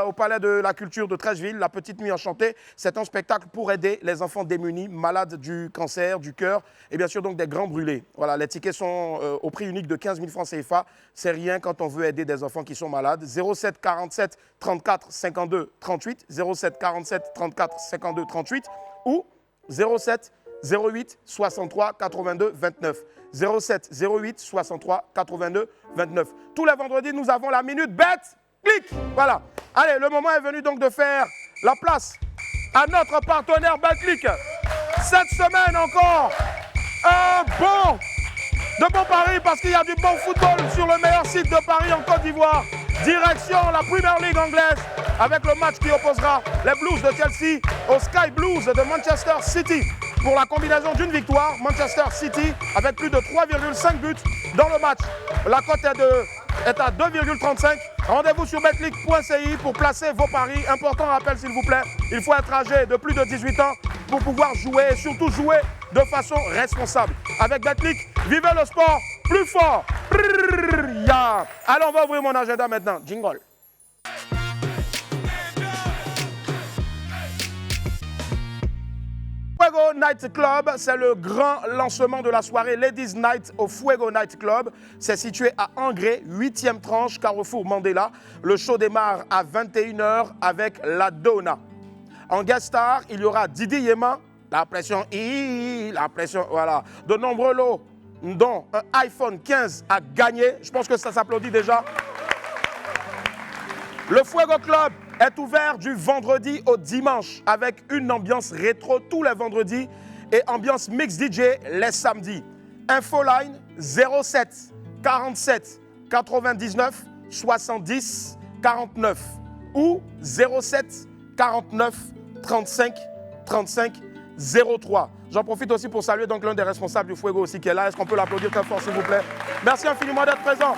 au Palais de la Culture de Trècheville. La Petite Nuit enchantée, c'est un spectacle pour aider les enfants démunis, malades du cancer, du cœur et bien sûr donc des grands brûlés. Voilà, les tickets sont au prix unique de 15 000 francs CFA. C'est rien quand on veut aider des enfants qui sont malades. 07 47 34 52 38, 07 47 34 52 38 ou 07 08 63 82 29. 07 08 63 82 29. Tous les vendredis, nous avons la minute bête, clic. Voilà. Allez, le moment est venu donc de faire la place à notre partenaire Betclic. Cette semaine encore, de bon pari parce qu'il y a du bon football sur le meilleur site de Paris en Côte d'Ivoire. Direction la Premier League anglaise avec le match qui opposera les Blues de Chelsea aux Sky Blues de Manchester City. Pour la combinaison d'une victoire, Manchester City avec plus de 3,5 buts dans le match. La cote est à 2,35. Rendez-vous sur betclic.ci pour placer vos paris. Important rappel s'il vous plaît, il faut être âgé de plus de 18 ans pour pouvoir jouer et surtout jouer de façon responsable. Avec Betclic, vivez le sport plus fort. Allez, on va ouvrir mon agenda maintenant. Jingle. Fuego Night Club, c'est le grand lancement de la soirée Ladies Night au Fuego Night Club. C'est situé à Angré, 8e tranche, Carrefour Mandela. Le show démarre à 21h avec la Donna. En guest star, il y aura Didi Yema, la pression, voilà. De nombreux lots, dont un iPhone 15 à gagner. Je pense que ça s'applaudit déjà. Le Fuego Club est ouvert du vendredi au dimanche avec une ambiance rétro tous les vendredis et ambiance mix DJ les samedis. Infoline 07 47 99 70 49 ou 07 49 35 35 03. J'en profite aussi pour saluer donc l'un des responsables du Fuego aussi qui est là. Est-ce qu'on peut l'applaudir très fort s'il vous plaît? Merci infiniment d'être présent.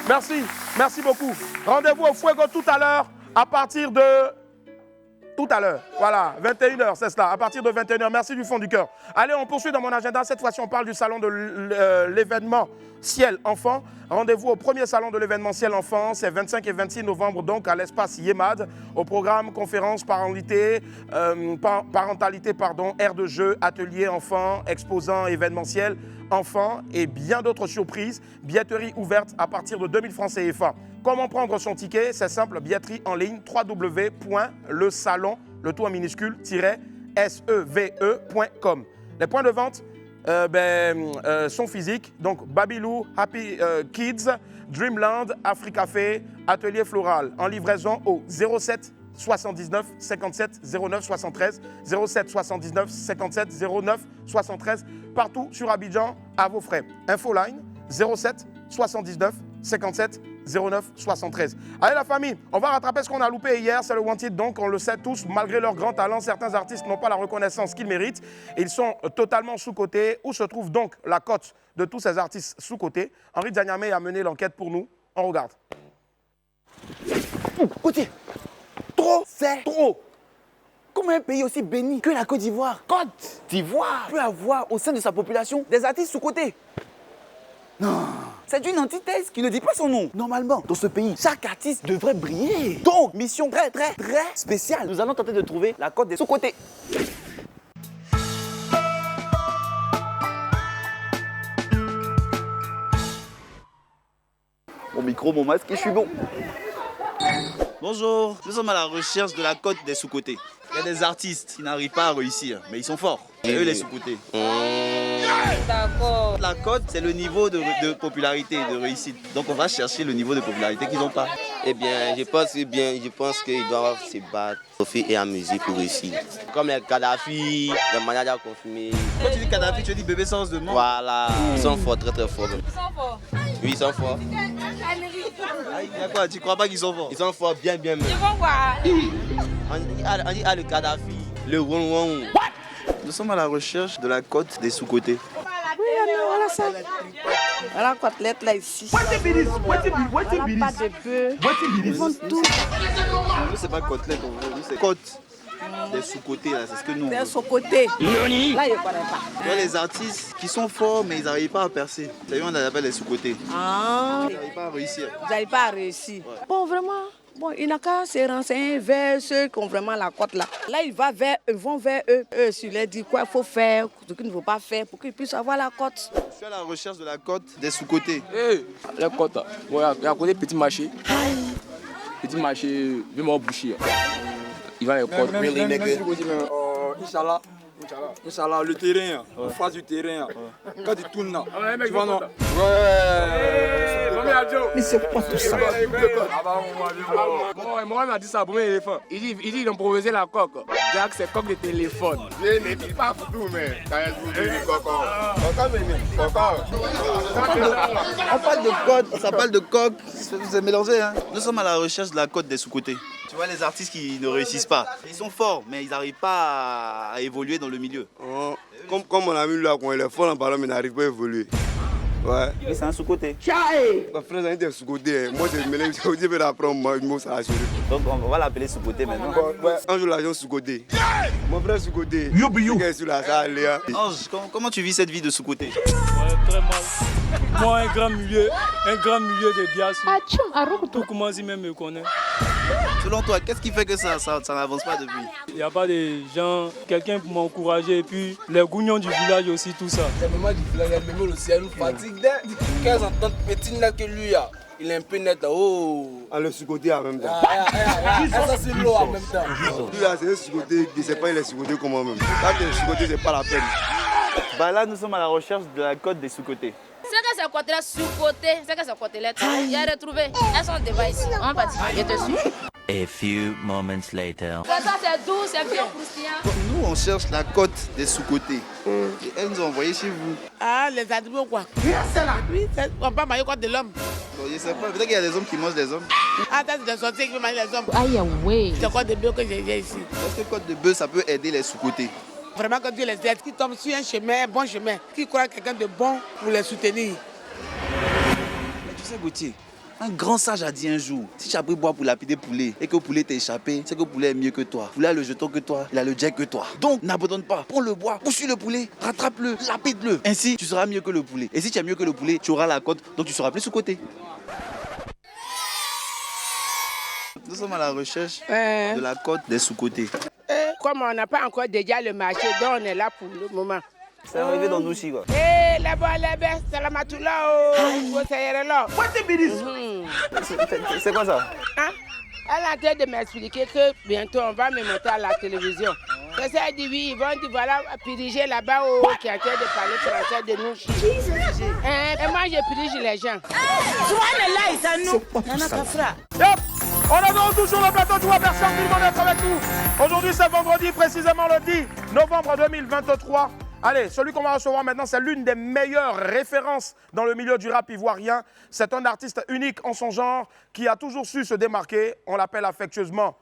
Merci beaucoup. Rendez-vous au Fuego tout à l'heure. À partir de tout à l'heure, voilà, 21h, c'est cela, à partir de 21h, merci du fond du cœur. Allez, on poursuit dans mon agenda, cette fois-ci on parle du salon de l'événementiel enfant. Rendez-vous au premier salon de l'événementiel enfant, c'est 25 et 26 novembre donc à l'espace Yemad, au programme conférence, parentalité, aire de jeu, atelier enfant, exposant événementiel enfant et bien d'autres surprises. Billetterie ouverte à partir de 2000 francs CFA. Comment prendre son ticket? C'est simple, billetterie en ligne, www.lesalon, le tout en minuscule, -seve.com. Les points de vente sont physiques, donc Babylou, Happy Kids, Dreamland, Africafé, Atelier Floral, en livraison au 07 79 57 09 73, 07 79 57 09 73, partout sur Abidjan, à vos frais. Infoline 07 79 57 09 73. Allez la famille, on va rattraper ce qu'on a loupé hier, c'est le Wanted, donc on le sait tous, malgré leur grand talent, certains artistes n'ont pas la reconnaissance qu'ils méritent. Ils sont totalement sous-cotés. Où se trouve donc la cote de tous ces artistes sous-cotés? Henri Djanyame a mené l'enquête pour nous, on regarde. Côté, trop, c'est trop. Comment un pays aussi béni que la Côte d'Ivoire, peut avoir au sein de sa population des artistes sous-cotés? Non, c'est une antithèse qui ne dit pas son nom. Normalement, dans ce pays, chaque artiste devrait briller. Donc, mission très spéciale. Nous allons tenter de trouver la cote des sous-cotés. Mon micro, mon masque et je suis bon. Bonjour, nous sommes à la recherche de la cote des sous-cotés. Il y a des artistes qui n'arrivent pas à réussir, mais ils sont forts. Et eux, les sous-cotés. D'accord. La cote, c'est le niveau de popularité, de réussite. Donc on va chercher le niveau de popularité qu'ils n'ont pas. Eh bien, je pense qu'ils doivent se battre au fait et en musique pour réussir. Comme les Kadhafi, les managers confirmés. Quand tu dis Kadhafi, tu dis Bébé Sens de Mans. Voilà, ils sont forts, très très forts. Ils sont forts. Oui, ils sont forts. Quoi, tu crois pas qu'ils sont forts? Ils sont forts, bien même. Ils vont voir. On dit le Kadhafi, le Wong. Nous sommes à la recherche de la cote des sous-côtés. Oui, voilà ça. Voilà la côtelette là ici. Voilà pas de bœuf. Ils font tout. Nous, c'est pas côtelette, nous, c'est côte. Des sous-côtés, là, c'est ce que nous. Des sous-côtés. Là, je ne connais pas. Il y a les artistes qui sont forts, mais ils n'arrivent pas à percer. C'est eux, on les appelle les sous-côtés. Ah. Ils n'arrivent pas à réussir. Ils n'arrivent pas à réussir. Ouais. Bon, vraiment. Bon, il n'a qu'à se renseigner vers ceux qui ont vraiment la cote là. Là, ils vont vers eux. Eux, sur les dit quoi il faut faire, ce qu'il ne faut pas faire pour qu'ils puissent avoir la cote. Je suis à la recherche de la cote des sous-côtés. La cote, il y a côté petit marché. Petit marché, viens boucher. Il va les cotes. Inch'Allah. Inch'Allah, le terrain, en face du terrain, quand tu tournes là, tu vois non? Mais c'est quoi tout ça? Moi, m'a dit ça, bon éléphant. Il dit ils ont improvisé la coque. Jack, c'est coque de téléphone. Je ne dis pas foutu, mais quand il dit coque. On parle de cote, ça parle de coque, c'est mélangé. Hein. Nous sommes à la recherche de la cote des sous-côtés. Tu vois les artistes qui ne réussissent pas. Ils sont forts, mais ils n'arrivent pas à évoluer dans le milieu. Oh, comme mon ami là, quand il est fort en parlant, mais il n'arrive pas à évoluer. Ouais. Mais c'est un sous-côté. Ma frère, c'est un sous-côté. Moi, je me lève, je vais l'apprendre, moi, ça assure. Donc, on va l'appeler sous-côté maintenant. Ouais, un jour, l'agent sous-côté. Mon frère sous-côté. Sur la salle, Ange, comment tu vis cette vie de sous-côté? Ouais, très mal. Moi, un grand milieu de Biassi. Tout commence même me connaît. Selon toi, qu'est-ce qui fait que ça n'avance pas depuis? Il n'y a pas de gens, quelqu'un pour m'encourager et puis les gougnons du village aussi, tout ça. Les mamans du village, les mamans aussi, elles nous fatiguent. 15 ans de petite là que lui, il est un peu net. Oh! À le sous-côté en même temps. Ça, c'est l'eau en même temps. Lui là, c'est un sous-côté, je ne sais pas, il est sous-côté comment même. Là, le sous-côté, c'est pas la peine. Bah là, nous sommes à la recherche de la cote des sous-côtés. C'est que ces côtés-là sous-côté, c'est que ces côtés-là, il y a retrouvé. Elles sont devant ici. On va je te suis. A few moments later. Ça, c'est doux, c'est bien croustillant. Nous, on cherche la cote des sous-côtés. Et elles nous ont envoyé chez vous. Ah, les animaux quoi? C'est là. Oui, on peut manger quoi de l'homme? Bon, je sais pas, peut-être qu'il y a des hommes qui mangent des hommes. Ah, ça, c'est des sorciers qui mangent les hommes. Aïe, ouais. C'est quoi de bœuf que j'ai ici? Est-ce que cote de bœuf, ça peut aider les sous-côtés? Vraiment, quand Dieu les aide, qui tombent sur un chemin, un bon chemin, qui croient quelqu'un de bon pour les soutenir. Mais tu sais, Gauthier, un grand sage a dit un jour, si tu as pris bois pour lapider poulet et que le poulet t'a échappé, c'est que le poulet est mieux que toi. Le poulet a le jeton que toi, il a le jet que toi. Donc, n'abandonne pas. Prends le bois, poursuis le poulet, rattrape-le, lapide-le. Ainsi, tu seras mieux que le poulet. Et si tu es mieux que le poulet, tu auras la cote, donc tu seras plus sous-côté. Nous sommes à la recherche de la cote des sous-côtés. Comme on n'a pas encore déjà le marché, donc on est là pour le moment. C'est arrivé dans nous aussi, quoi. Hé, là-bas, là-bas, Salamatoula, oh, c'est là. C'est quoi ça? Hein? Elle a en train de m'expliquer que bientôt on va me monter à la télévision. C'est ça, elle dit oui, ils vont dire voilà, diriger là-bas, qui est en train de parler français de nous. Et moi, je dirige les gens. On est donc toujours le plateau de personne qui demande d'être avec nous. Aujourd'hui, c'est vendredi, précisément le 10 novembre 2023. Allez, celui qu'on va recevoir maintenant, c'est l'une des meilleures références dans le milieu du rap ivoirien. C'est un artiste unique en son genre qui a toujours su se démarquer. On l'appelle affectueusement.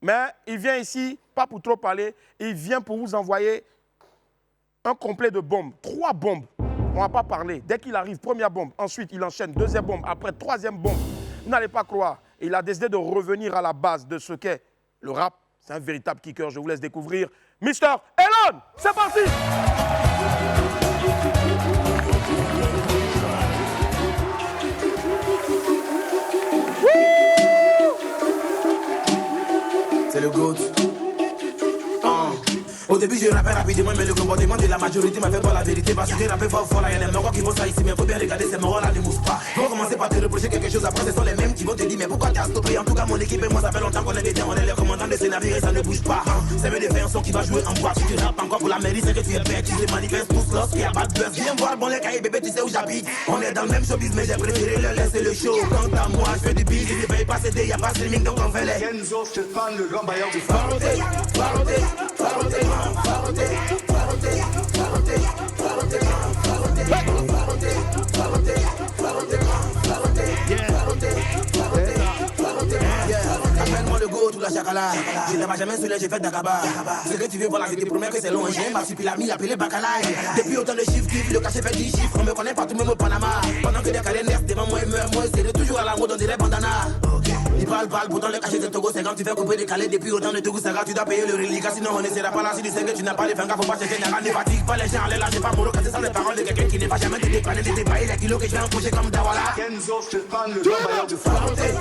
Mais il vient ici, pas pour trop parler, il vient pour vous envoyer un complet de bombes. 3 bombes. On ne va pas parler. Dès qu'il arrive, première bombe. Ensuite, il enchaîne, deuxième bombe. Après, troisième bombe. Vous n'allez pas croire. Il a décidé de revenir à la base de ce qu'est le rap. C'est un véritable kicker. Je vous laisse découvrir Mr. Elon. C'est parti. C'est le GOAT. Au début, je rappelle rapidement, mais le comportement de la majorité m'a fait voir la vérité. Parce que j'ai rappelé fort, là, y'a des morts qui vont ça ici, mais faut bien regarder ces morts là, ne moussent pas. Ils vont commencer par te reprocher quelque chose, après ce sont les mêmes qui vont te dire, mais pourquoi t'as stoppé? En tout cas, mon équipe et moi, ça fait longtemps qu'on est dedans, on est les commandants de ces navires et ça ne bouge pas. C'est mieux de faire un son qui va jouer en boîte. Si tu rappes encore pour la mairie, c'est que tu es bête. Tu les manifestes tous lorsqu'il y a pas de buzz. Viens voir, bon, les cahiers, bébé, tu sais où j'habite. On est dans le même showbiz, mais j'ai préféré leur laisser le show. Quant à moi, je fais du beat, il ne paye pas CD, y'a pas streaming, donc on fait les Kenzo, Stéphane, le grand bailleur du Faroté. Appelle-moi le go, tout la chacala. Je ne jamais soulé, j'ai fait d'Akaba. Ce que tu veux, voilà, je te promets que c'est long. J'ai un marsupilami appelé Bacala. Depuis autant de chiffres, le cachet fait 10 chiffres. On me connaît partout, même au Panama. Pendant que des carrières naissent devant moi, ils meurent. Moi, c'est toujours à la mode, on dirait bandana. Ils parlent, pourtant le cachet de Togo, c'est quand tu fais couper des calais. Depuis autant de Togo, c'est quand tu dois payer le reliquat. Sinon, on ne sera pas là. Si tu sais que tu n'as pas les fingers, faut pas chercher. Ne fatigue pas les gens, allez là, j'ai pas pour casser sans les paroles de quelqu'un qui n'est pas jamais été dépanné, de dépailler les kilos que je vais empocher comme Dawala. Kenzo, Stéphane, le grand bailleur du Faroté.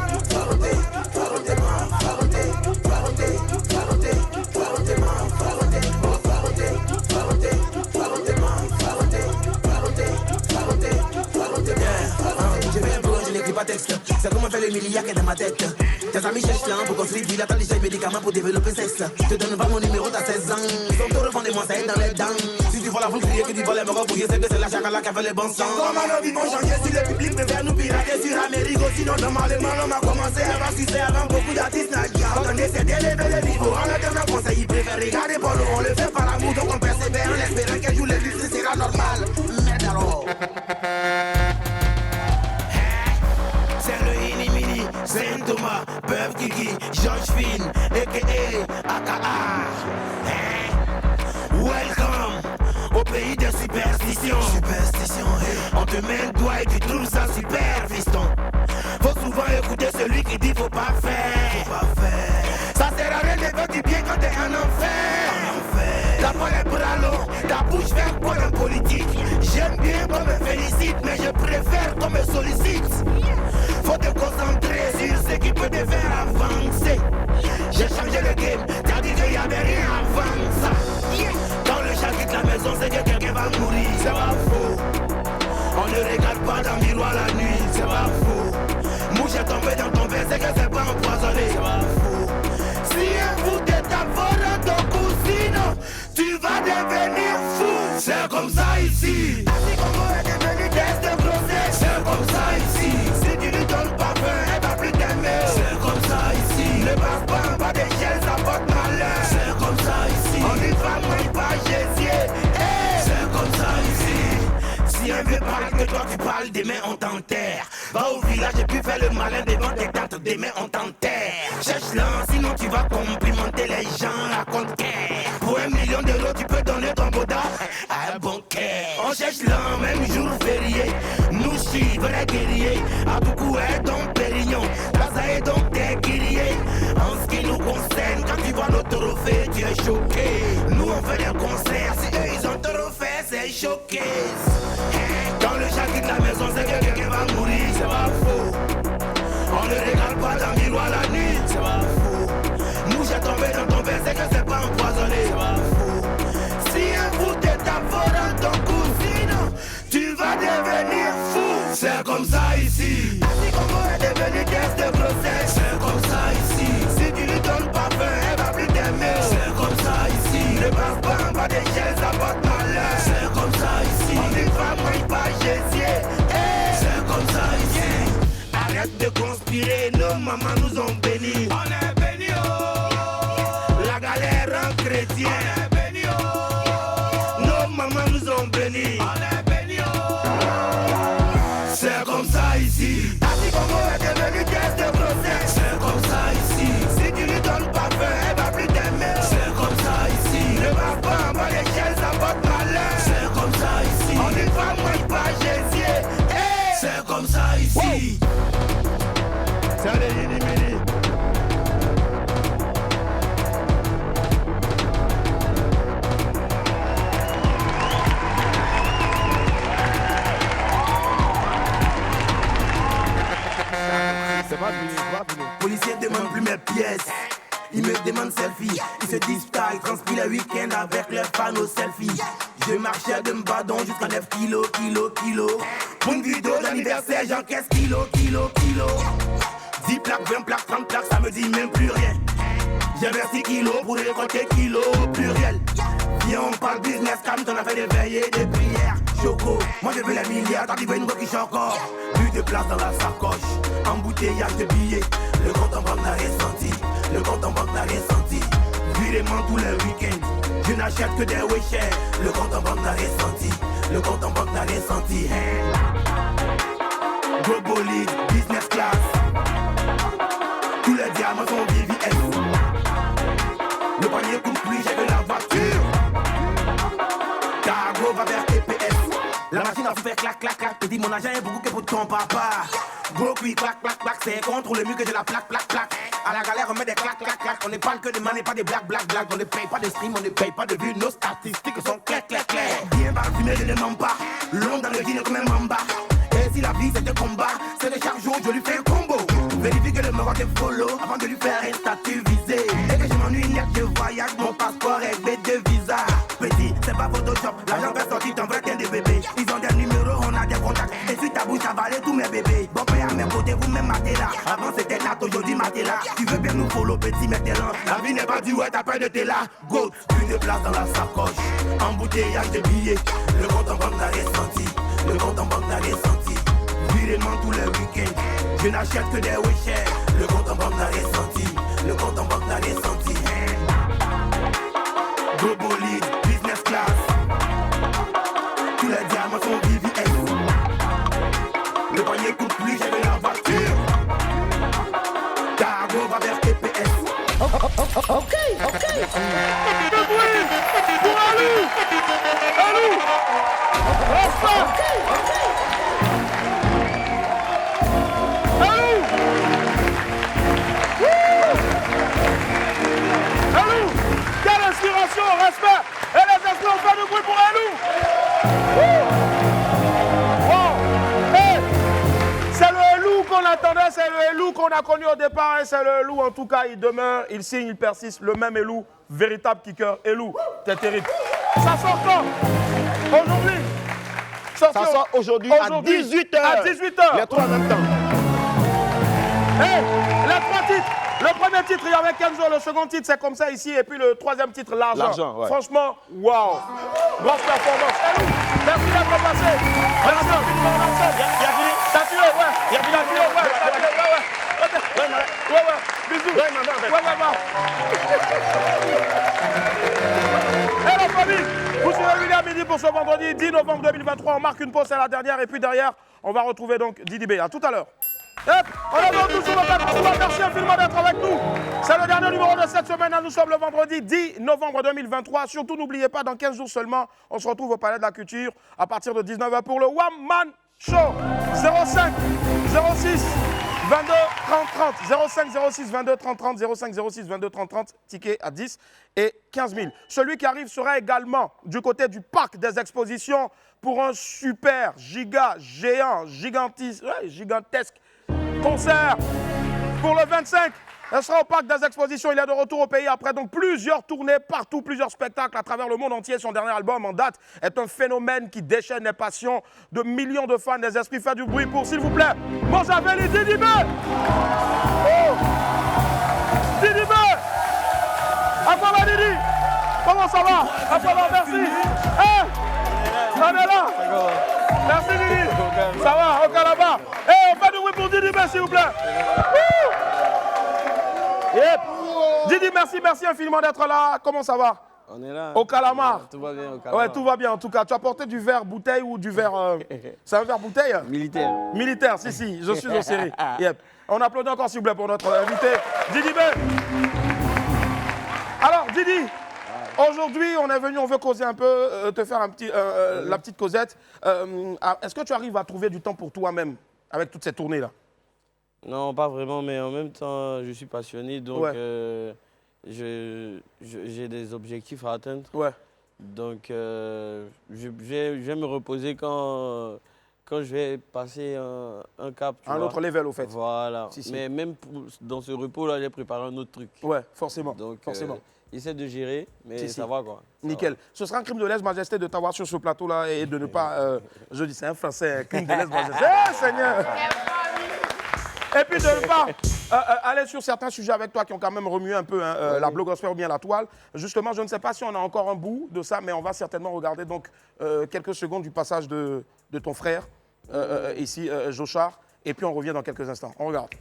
Pas texte, c'est comme on fait les milliards qui est dans ma tête. Tes amis cherchent là pour construire ville, attends déjà les médicaments pour développer sexe. Je te donne pas mon numéro, t'as 16 ans. Ils sont tout revendés, moi ça aide dans les dents. Si tu vois la foule crier que tu vois les morts bouillés, c'est que c'est la chacala qui a fait les bons sons. Comment nos vies vont changer si le public préfère nous pirater sur Amérique? Sinon normalement on a commencé à sucer avant beaucoup d'artistes n'a on essaie d'élever le niveau. En attendant conseil, ils préfèrent regarder Polo. On le fait par amour, donc on persévère en espérant qu'un jour le business sera normal. Mais alors Saint Thomas, Beuf Kiki, George Finn, a.k.a. AKA. Welcome au pays des superstitions. On te met le doigt et tu trouves ça super, fiston. Faut souvent écouter celui qui dit faut pas faire. Ça sert à rien de faire du bien quand t'es en enfer. T'as pas les bras longs, ta bouche fait quoi en politique. J'aime bien qu'on me félicite, mais je préfère qu'on me sollicite. Faut te concentrer sur ce qui peut te faire avancer. J'ai changé le game, t'as dit qu'il y avait rien avant ça. Quand le chat quitte la maison, c'est que quelqu'un va mourir. C'est pas faux. On ne regarde pas dans le miroir la nuit. C'est pas faux. Mouche est tombée dans ton verre, c'est que c'est pas empoisonné. C'est pas faux. Si un bout de ta forêt, ton cousine, tu vas devenir fou. C'est comme ça ici. Ainsi qu'on est devenu test de procès. C'est comme ça ici. Si tu lui donnes pas faim, elle va plus t'aimer. C'est comme ça ici. Ne passe pas en bas d'échelle, ça porte malheur. C'est comme ça ici. On y va, moi, pas Jésus. C'est comme ça ici. Si un vieux parle que toi tu parles, demain on t'enterre. Va au village et puis fais le malin devant tes tantes, demain on t'enterre. Cherche-la, sinon tu vas complimenter les gens à compte guerre. Pour 1 million d'euros, tu peux donner ton boda à un banquier. On cherche là, même jour férié. Nous chi, vrais guerriers. À beaucoup est donc Pérignon. Casa est donc des guerriers. En ce qui nous concerne, quand tu vois nos trophées, tu es choqué. Nous on fait des concerts, si eux ils ont trophée, c'est choqué. Quand le chat quitte la maison, c'est que quelqu'un va mourir. C'est pas faux. On ne regarde pas dans le miroir la nuit. C'est pas faux. Mouche est tombée dans ton verre, c'est que c'est pas empoisonné. C'est pas faux. Si un bout de ta forêt, ton cousine, tu vas devenir fou. C'est comme ça ici. Ainsi qu'on est devenu test de procès. C'est comme ça ici. Si tu lui donnes pas faim, elle va plus t'aimer. C'est comme ça ici. Ne passe pas en bas d'échelle, ça porte malheur. C'est comme ça ici. On dit pas moi, pas Jésus. C'est comme ça ici. Arrête de conspirer, nos mamans nous ont bénis. On est bénis, oh. La galère en chrétien. On est bénis, oh. Nos mamans nous ont bénis. On est bénis, oh. C'est comme ça ici. Ainsi qu'on est devenu test de procès. C'est comme ça ici. Si tu lui donnes pas faim, elle va plus t'aimer. C'est comme ça ici. Ne va pas en bas l'échelle, ça porte malheur. C'est comme ça ici. On dit pas moi, pas Jésus. C'est comme ça ici. C'est les inimini. C'est pas fini, c'est pas fini. Policier demande plus mes pièces. ils me demandent selfie. Ils se disent pas, ils transpirent le week-end avec leurs fans au selfie. Je marchais de Mbadon jusqu'à 9 kilos. Pour une vidéo d'anniversaire, j'encaisse kilo. 10 plaques, 20 plaques, 30 plaques, ça me dit même plus rien. J'ai versé kilos pour récolter kilos au pluriel. Viens, on parle business, comme on a fait des veillées, des prières. Choco, moi je veux les milliards, t'as dit une go qui chante encore. Plus de place dans la sacoche, embouteillage de billets. Le compte en banque n'a rien senti, Virement tous les week-ends, je n'achète que des wishers. Le compte en banque n'a rien senti, Gros bolide, business class. Tous les diamants sont VVS. Le panier compris, j'ai de la voiture. Cargo va vers TPS. La machine a fait clac. Te dis mon agent est beaucoup que pour ton papa. Gros cuit, clac. C'est contre le mieux que j'ai la plaque. À la galère, on met des clac. On ne parle que de money, pas des black. On ne paye pas de stream, on ne paye pas de vues. Nos statistiques sont clair. Bien parfumé, je ne mens pas. Long dans le jean comme un mamba. Et si la vie c'est un combat, c'est que chaque jour je lui fais un combo. Vérifie que le mec est follow avant de lui faire un statut visé. Et que je m'ennuie, net, je voyage, mon passeport est B2 visa. Petit, c'est pas Photoshop, l'argent fait sortir ton vrai des bébés. Ils ont des numéros, on a des contacts. Et sur ta bouche, avaler tous mes bébés. Bon père à mes côtés, vous même matez là. Avant c'était Nat, aujourd'hui matez là. Tu veux bien nous follow, petit, mettez là. La vie n'est pas du ouais, t'as peur de t'es là. Go, une place dans la sacoche. Embouteillage de billets. Le compte en banque n'a rien senti. Virement tous les week-ends, je n'achète que des wishers. Le compte en banque n'a rien senti. Gros bolide, business class. Tous les diamants sont VVS. Le panier coûte plus, j'ai de la voiture. Cargo va vers TPS. Ok. Le bruit pour Alou. Reste là. Alou, quelle inspiration, respect. Et les esprits ont fait du bruit pour Alou. Wow. Hey. C'est le Alou qu'on attendait, c'est le Alou qu'on a connu au départ. Et c'est le Alou, en tout cas, il demeure, il signe, il persiste. Le même Alou, véritable kicker. Alou, t'es terrible. Ça sort quand? Aujourd'hui. Ça sort aujourd'hui à 18h. À 18h. Les trois en même temps. Hey, les trois titres. Le premier titre, il y avait Kenzo. Le second titre, c'est comme ça ici. Et puis le troisième titre, l'argent. Ouais. Franchement, waouh. Grosse performance. Et nous, merci d'être passé. Merci. T'as tué, ouais. Il a tué, ouais. Bisous. Ouais. Et la famille, vous serez réunis à midi pour ce vendredi 10 novembre 2023. On marque une pause, c'est la dernière. Et puis derrière, on va retrouver donc Didi B. À tout à l'heure. On est donc toujours le même. Merci infiniment d'être avec nous. C'est le dernier numéro de cette semaine. Nous sommes le vendredi 10 novembre 2023. Surtout, n'oubliez pas, dans 15 jours seulement, on se retrouve au Palais de la Culture à partir de 19h pour le One Man Show. 05 06 22 30 30. 05 06 22 30 30. 05 06 22 30 30. Ticket à 10 et 15 000. Celui qui arrive sera également du côté du parc des expositions pour un super gigantesque concert pour le 25. Elle sera au parc des expositions. Il est de retour au pays après donc plusieurs tournées partout, plusieurs spectacles à travers le monde entier. Son dernier album en date est un phénomène qui déchaîne les passions de millions de fans des esprits. Faites du bruit pour, s'il vous plaît, Mozaveli Didi B. Didi B. Apollo Didi. Comment ça va? Apollo, merci. On est là. Merci Didi. Ça va, ok là-bas. On fait du bruit pour Didi B, s'il vous plaît. Yep. Didi, merci infiniment d'être là. Comment ça va? On est là. Au Calamar. Tout va bien au Calamar. Ouais, tout va bien en tout cas. Tu as porté du verre bouteille ou du verre... C'est un verre bouteille? Militaire. Militaire, si, je suis au série. Yep. On applaudit encore s'il vous plaît pour notre invité, Didi B. Alors Didi, aujourd'hui on est venu, on veut causer un peu, te faire la petite causette. Est-ce que tu arrives à trouver du temps pour toi-même avec toutes ces tournées-là? Non, pas vraiment, mais en même temps, je suis passionné, donc j'ai des objectifs à atteindre. Ouais. Donc, je vais me reposer quand quand je vais passer un cap. Un autre level, au fait. Voilà. Si, si. Mais même dans ce repos-là, j'ai préparé un autre truc. Ouais, forcément. Donc, forcément. Essaie de gérer, mais Si, ça si. va quoi. Nickel. Ce sera un crime de lèse-majesté de t'avoir sur ce plateau-là et de ne pas... je dis, c'est un français, un crime de lèse-majesté. Eh, Seigneur! Et puis de ne pas aller sur certains sujets avec toi qui ont quand même remué un peu la blogosphère ou bien la toile. Justement, je ne sais pas si on a encore un bout de ça, mais on va certainement regarder donc quelques secondes du passage de ton frère, ici, Joshar. Et puis on revient dans quelques instants. On regarde.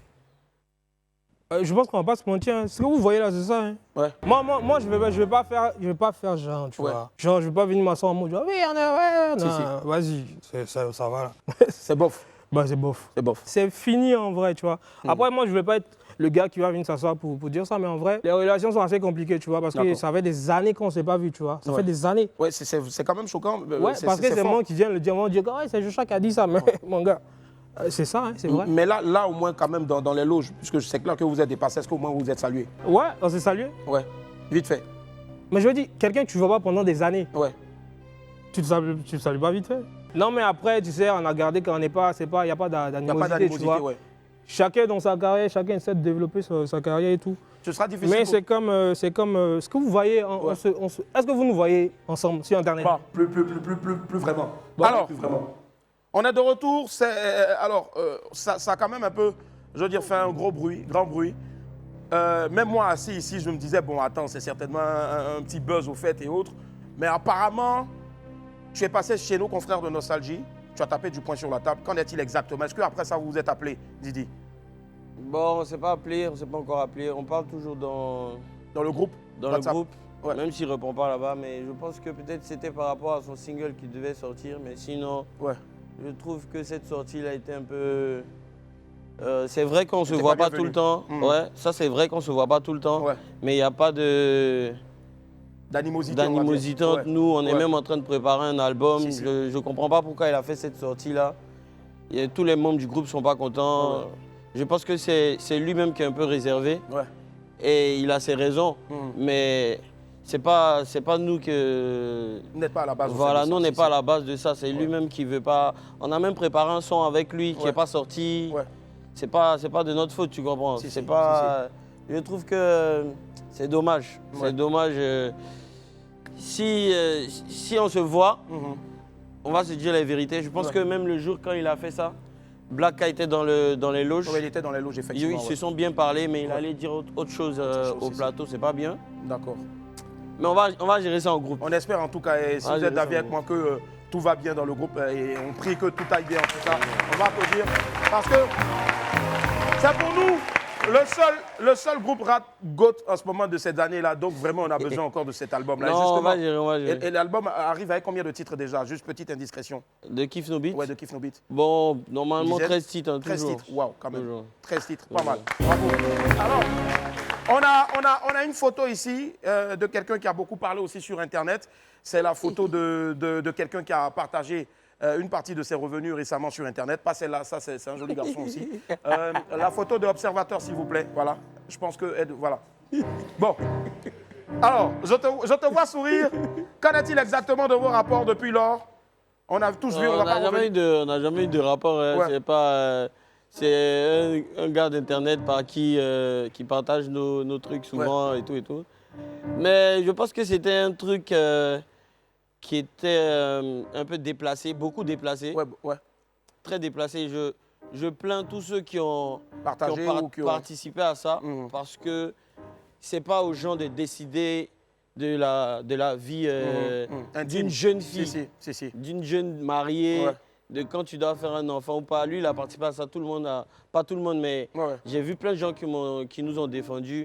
Je pense qu'on va pas se mentir. Hein. Ce que vous voyez là, c'est ça. Hein. Ouais. Moi, je vais pas faire genre, tu vois. Genre, je vais pas venir m'asseoir en mode, oui, on est, ouais, non, vas-y, ça va là. C'est bof. Bah, c'est bof. C'est bof. C'est fini en vrai, tu vois. Après, moi, je vais pas être le gars qui va venir s'asseoir pour dire ça, mais en vrai, les relations sont assez compliquées, tu vois, parce que ça fait des années qu'on s'est pas vu, tu vois. Ça fait des années. Ouais, c'est quand même choquant. Ouais, parce que c'est moi qui viens le dire, on dit, ouais, c'est Joshua qui a dit ça, mais mon gars. C'est ça, hein, c'est vrai. Mais là, au moins, quand même, dans les loges, puisque c'est clair que vous êtes dépassé, est-ce qu'au moins vous êtes salué? Ouais, on s'est salué. Ouais, vite fait. Mais je veux dire, quelqu'un que tu ne vois pas pendant des années, ouais. Tu le salues pas vite fait. Non, mais après, tu sais, on a gardé qu'on n'est pas, il n'y a pas d'animosité, tu vois. Ouais. Chacun dans sa carrière, chacun essaie de développer sa carrière et tout. Ce sera difficile. Mais c'est comme ce que vous voyez, est-ce que vous nous voyez ensemble sur Internet? Pas, plus vraiment. Bon, alors, plus vraiment. On est de retour, ça a quand même un peu, je veux dire, fait un grand bruit. Même moi, assis ici, je me disais, bon, attends, c'est certainement un petit buzz au fait et autres. Mais apparemment, tu es passé chez nos confrères de Nostalgie, tu as tapé du poing sur la table. Qu'en est-il exactement? Est-ce qu'après ça, vous vous êtes appelé, Didi? Bon, on ne s'est pas appelé, on ne s'est pas encore appelé. On parle toujours dans le groupe? Dans WhatsApp. le groupe, ouais. Même s'il ne répond pas là-bas. Mais je pense que peut-être c'était par rapport à son single qui devait sortir. Mais sinon... Ouais. Je trouve que cette sortie-là a été un peu... c'est vrai qu'on ne se voit pas tout le temps. Ouais, ça c'est vrai qu'on ne se voit pas tout le temps. Mais il n'y a pas d'animosité entre nous. On est même en train de préparer un album. Je ne comprends pas pourquoi il a fait cette sortie-là. Tous les membres du groupe ne sont pas contents. Je pense que c'est lui-même qui est un peu réservé. Et il a ses raisons. Mais... C'est pas nous que... Vous n'êtes pas à la base. Voilà, nous on n'est pas à la base de ça. C'est lui-même qui veut pas... On a même préparé un son avec lui qui n'est pas sorti. C'est pas de notre faute, tu comprends. Je trouve que c'est dommage. C'est dommage. Si on se voit, on va se dire la vérité. Je pense que même le jour quand il a fait ça, Black a été dans les loges. Oui, il était dans les loges, effectivement. Ils se sont bien parlé, mais il allait dire autre chose au plateau. C'est pas bien. D'accord. Mais on va gérer ça en groupe. On espère en tout cas, et si vous êtes d'avis avec moi, que tout va bien dans le groupe et on prie que tout aille bien en tout cas. On va applaudir parce que c'est pour nous le seul groupe rap GOAT en ce moment de cette année-là. Donc vraiment, on a besoin encore de cet album-là. Non, on va gérer. Et l'album arrive avec combien de titres déjà? Juste petite indiscrétion. De Kiff No Beat? Ouais, de Kiff No Beat. Bon, normalement 13 titres. Hein, 13 toujours. titres, waouh, quand même. Toujours. 13 titres, pas mal. Bravo. Alors, on a une photo ici de quelqu'un qui a beaucoup parlé aussi sur Internet. C'est la photo de quelqu'un qui a partagé une partie de ses revenus récemment sur Internet. Pas celle-là, ça c'est un joli garçon aussi. La photo de l'observateur, s'il vous plaît. Voilà. Je pense que... Voilà. Bon. Alors, je te vois sourire. Qu'en est-il exactement de vos rapports depuis lors? On a tous vu... On n'a jamais eu de rapport. Hein. Ouais. C'est un gars d'Internet qui partage nos trucs souvent et tout. Mais je pense que c'était un truc qui était un peu déplacé, beaucoup déplacé. Ouais. Très déplacé. Je plains tous ceux qui ont participé à ça parce que c'est pas aux gens de décider de la vie d'une jeune fille, d'une jeune mariée. De quand tu dois faire un enfant ou pas. Lui, il a participé à ça. Tout le monde pas tout le monde, mais j'ai vu plein de gens qui nous ont défendus.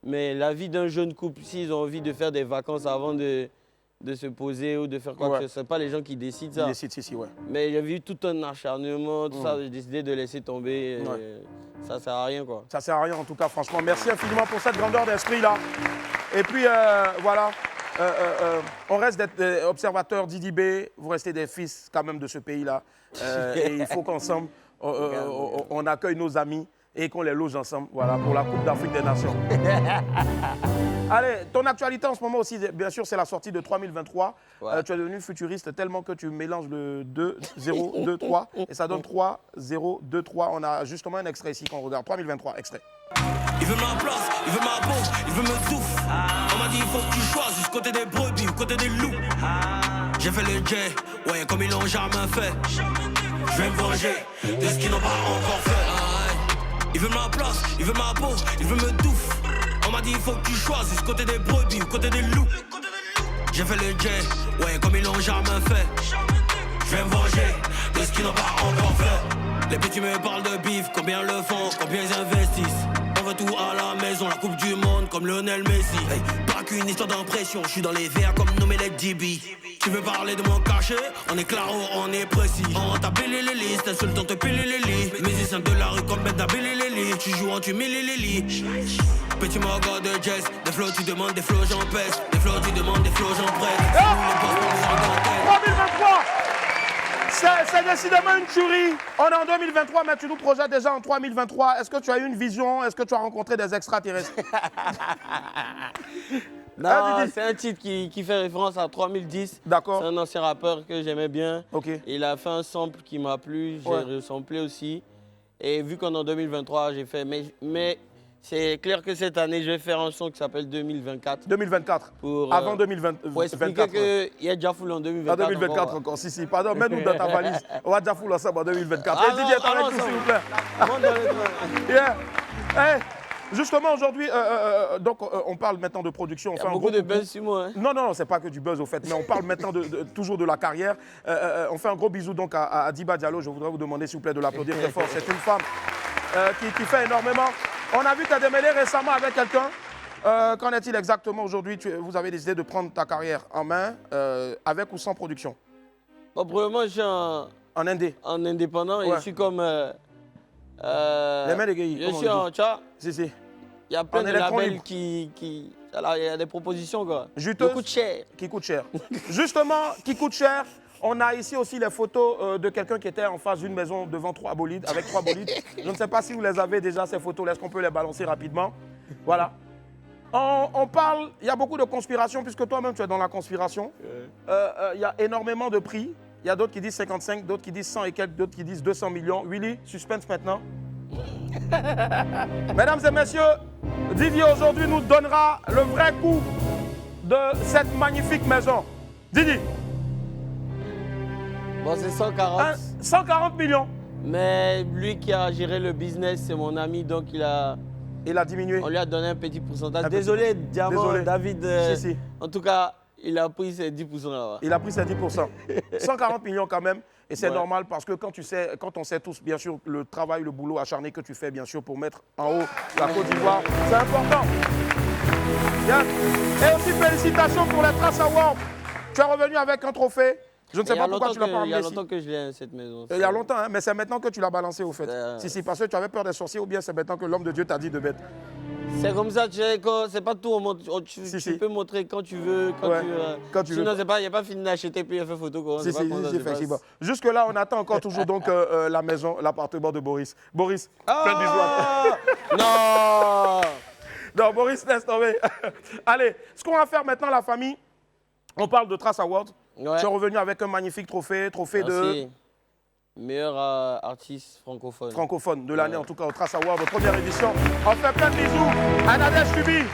Mais la vie d'un jeune couple, s'ils ont envie de faire des vacances avant de se poser ou de faire quoi que ce soit, c'est pas les gens qui décident ça. Ils décident, Mais j'ai vu tout un acharnement, tout ça. J'ai décidé de laisser tomber. Ça sert à rien, quoi. Ça sert à rien, en tout cas, franchement. Merci infiniment pour cette grandeur d'esprit-là. Et puis, voilà. On reste d'être observateurs Didi B, vous restez des fils quand même de ce pays-là. Et il faut qu'ensemble, on accueille nos amis et qu'on les loge ensemble, voilà, pour la Coupe d'Afrique des Nations. Allez, ton actualité en ce moment aussi, bien sûr, c'est la sortie de 3023. Ouais. Tu es devenu futuriste tellement que tu mélanges le 2, 0, 2, 3 et ça donne 3, 0, 2, 3. On a justement un extrait ici qu'on regarde. 3023, extrait. Il veut ma place, il veut ma bouche, il veut me souffle. On m'a dit il faut que tu choisisses côté des brebis ou côté des loups. J'ai fait le jet, ouais, comme ils l'ont jamais fait. Je vais me venger de ce qu'ils n'ont pas encore fait. Il veut ma place, il veut ma peau, il veut me douffe. On m'a dit il faut que tu choisisses côté des brebis ou côté des loups. J'ai fait le jet, ouais, comme ils l'ont jamais fait. Je vais me venger de ce qu'ils n'ont pas encore fait. Les petits me parlent de bif, combien le font, combien ils investissent. On veut tout à la maison, la coupe du monde comme Lionel Messi. Hey, pas qu'une histoire d'impression, je suis dans les verts comme nommé les DB. Tu veux parler de mon cachet, on est claro, on est précis. On t'a pillé les listes, t'as seul le temps de piller les lits. Musicien de la rue comme Ben Dabili les lits. Tu joues en tu mille les lits. Petit morgue de jazz, des flots tu demandes, des flots j'en pèse. Des flots tu demandes, des flots j'en prête. 3023 c'est décidément une tuerie. On est en 2023, mais tu nous projettes déjà en 3023. Est-ce que tu as eu une vision? Est-ce que tu as rencontré des extraterrestres? Non, c'est un titre qui fait référence à 3010. D'accord. C'est un ancien rappeur que j'aimais bien. Ok. Il a fait un sample qui m'a plu, j'ai resamplé aussi. Et vu qu'on est en 2023, j'ai fait... Mais c'est clair que cette année, je vais faire un son qui s'appelle 2024. 2024 Avant 2024. Pour expliquer qu'il y a Jafoul en 2024. En 2024 encore. Si. Pardon, mets-nous dans ta valise. On va Jafoul ensemble en 2024. Et Didier, t'arrêtes tout, s'il vous plaît. Yeah. Hey. Justement, aujourd'hui, donc on parle maintenant de production. Il y a beaucoup de buzz sur moi. Hein. Non, c'est pas que du buzz au fait, mais on parle maintenant toujours de la carrière. On fait un gros bisou donc à Diba Diallo. Je voudrais vous demander, s'il vous plaît, de l'applaudir très fort. C'est une femme qui fait énormément. On a vu que tu as démêlé récemment avec quelqu'un. Qu'en est-il exactement aujourd'hui? Vous avez décidé de prendre ta carrière en main, avec ou sans production? Bon, premièrement, je suis en indépendant et je suis comme... les mains dégayées. Je suis en chat. Si. Il y a plein de labels qui... Alors, il y a des propositions, quoi. Juteuses. Qui coûtent cher. Qui coûtent cher. Justement, qui coûtent cher. On a ici aussi les photos de quelqu'un qui était en face d'une maison devant 3 bolides, avec 3 bolides. Je ne sais pas si vous les avez déjà, ces photos. Est-ce qu'on peut les balancer rapidement? Voilà. On parle, il y a beaucoup de conspirations, puisque toi-même tu es dans la conspiration. Il y a énormément de prix. Il y a d'autres qui disent 55, d'autres qui disent 100 et quelques, d'autres qui disent 200 millions. Willy, suspense maintenant. Mesdames et messieurs, Didier aujourd'hui nous donnera le vrai coût de cette magnifique maison. Didier. Bon, c'est 140. 140 millions. Mais lui qui a géré le business, c'est mon ami, donc il a diminué. On lui a donné un petit pourcentage. Désolé, Diamant, Désolé. David. Si. En tout cas, il a pris ses 10% là-bas. Il a pris ses 10%. 140 millions quand même. Et c'est normal parce que quand on sait tous, bien sûr, le travail, le boulot acharné que tu fais, bien sûr, pour mettre en haut la Côte d'Ivoire, c'est important. Bien. Et aussi, félicitations pour les Trace Awards. Tu es revenu avec un trophée. Je ne sais pas pourquoi tu l'as pas ramené ici. Il y a longtemps que je l'ai, cette maison. Il y a longtemps, hein, mais c'est maintenant que tu l'as balancé, au fait. Si, parce que tu avais peur des sorciers, ou bien c'est maintenant que l'homme de Dieu t'a dit de mettre. C'est comme ça, c'est pas tout. Tu peux montrer quand tu veux, quand tu veux. Sinon, il n'y a pas fini d'acheter puis il fait photo. Effectivement. Jusque-là, on attend encore toujours donc, la maison, l'appartement de Boris. Boris, plein de bisous. Non, Boris, laisse tomber. Allez, ce qu'on va faire maintenant, la famille, on parle de Trace Awards. Ouais. Tu es revenu avec un magnifique trophée de... Meilleur artiste francophone. Francophone de l'année, en tout cas, au Trace Award de première édition. On fait plein de bisous à Nadège Tubi.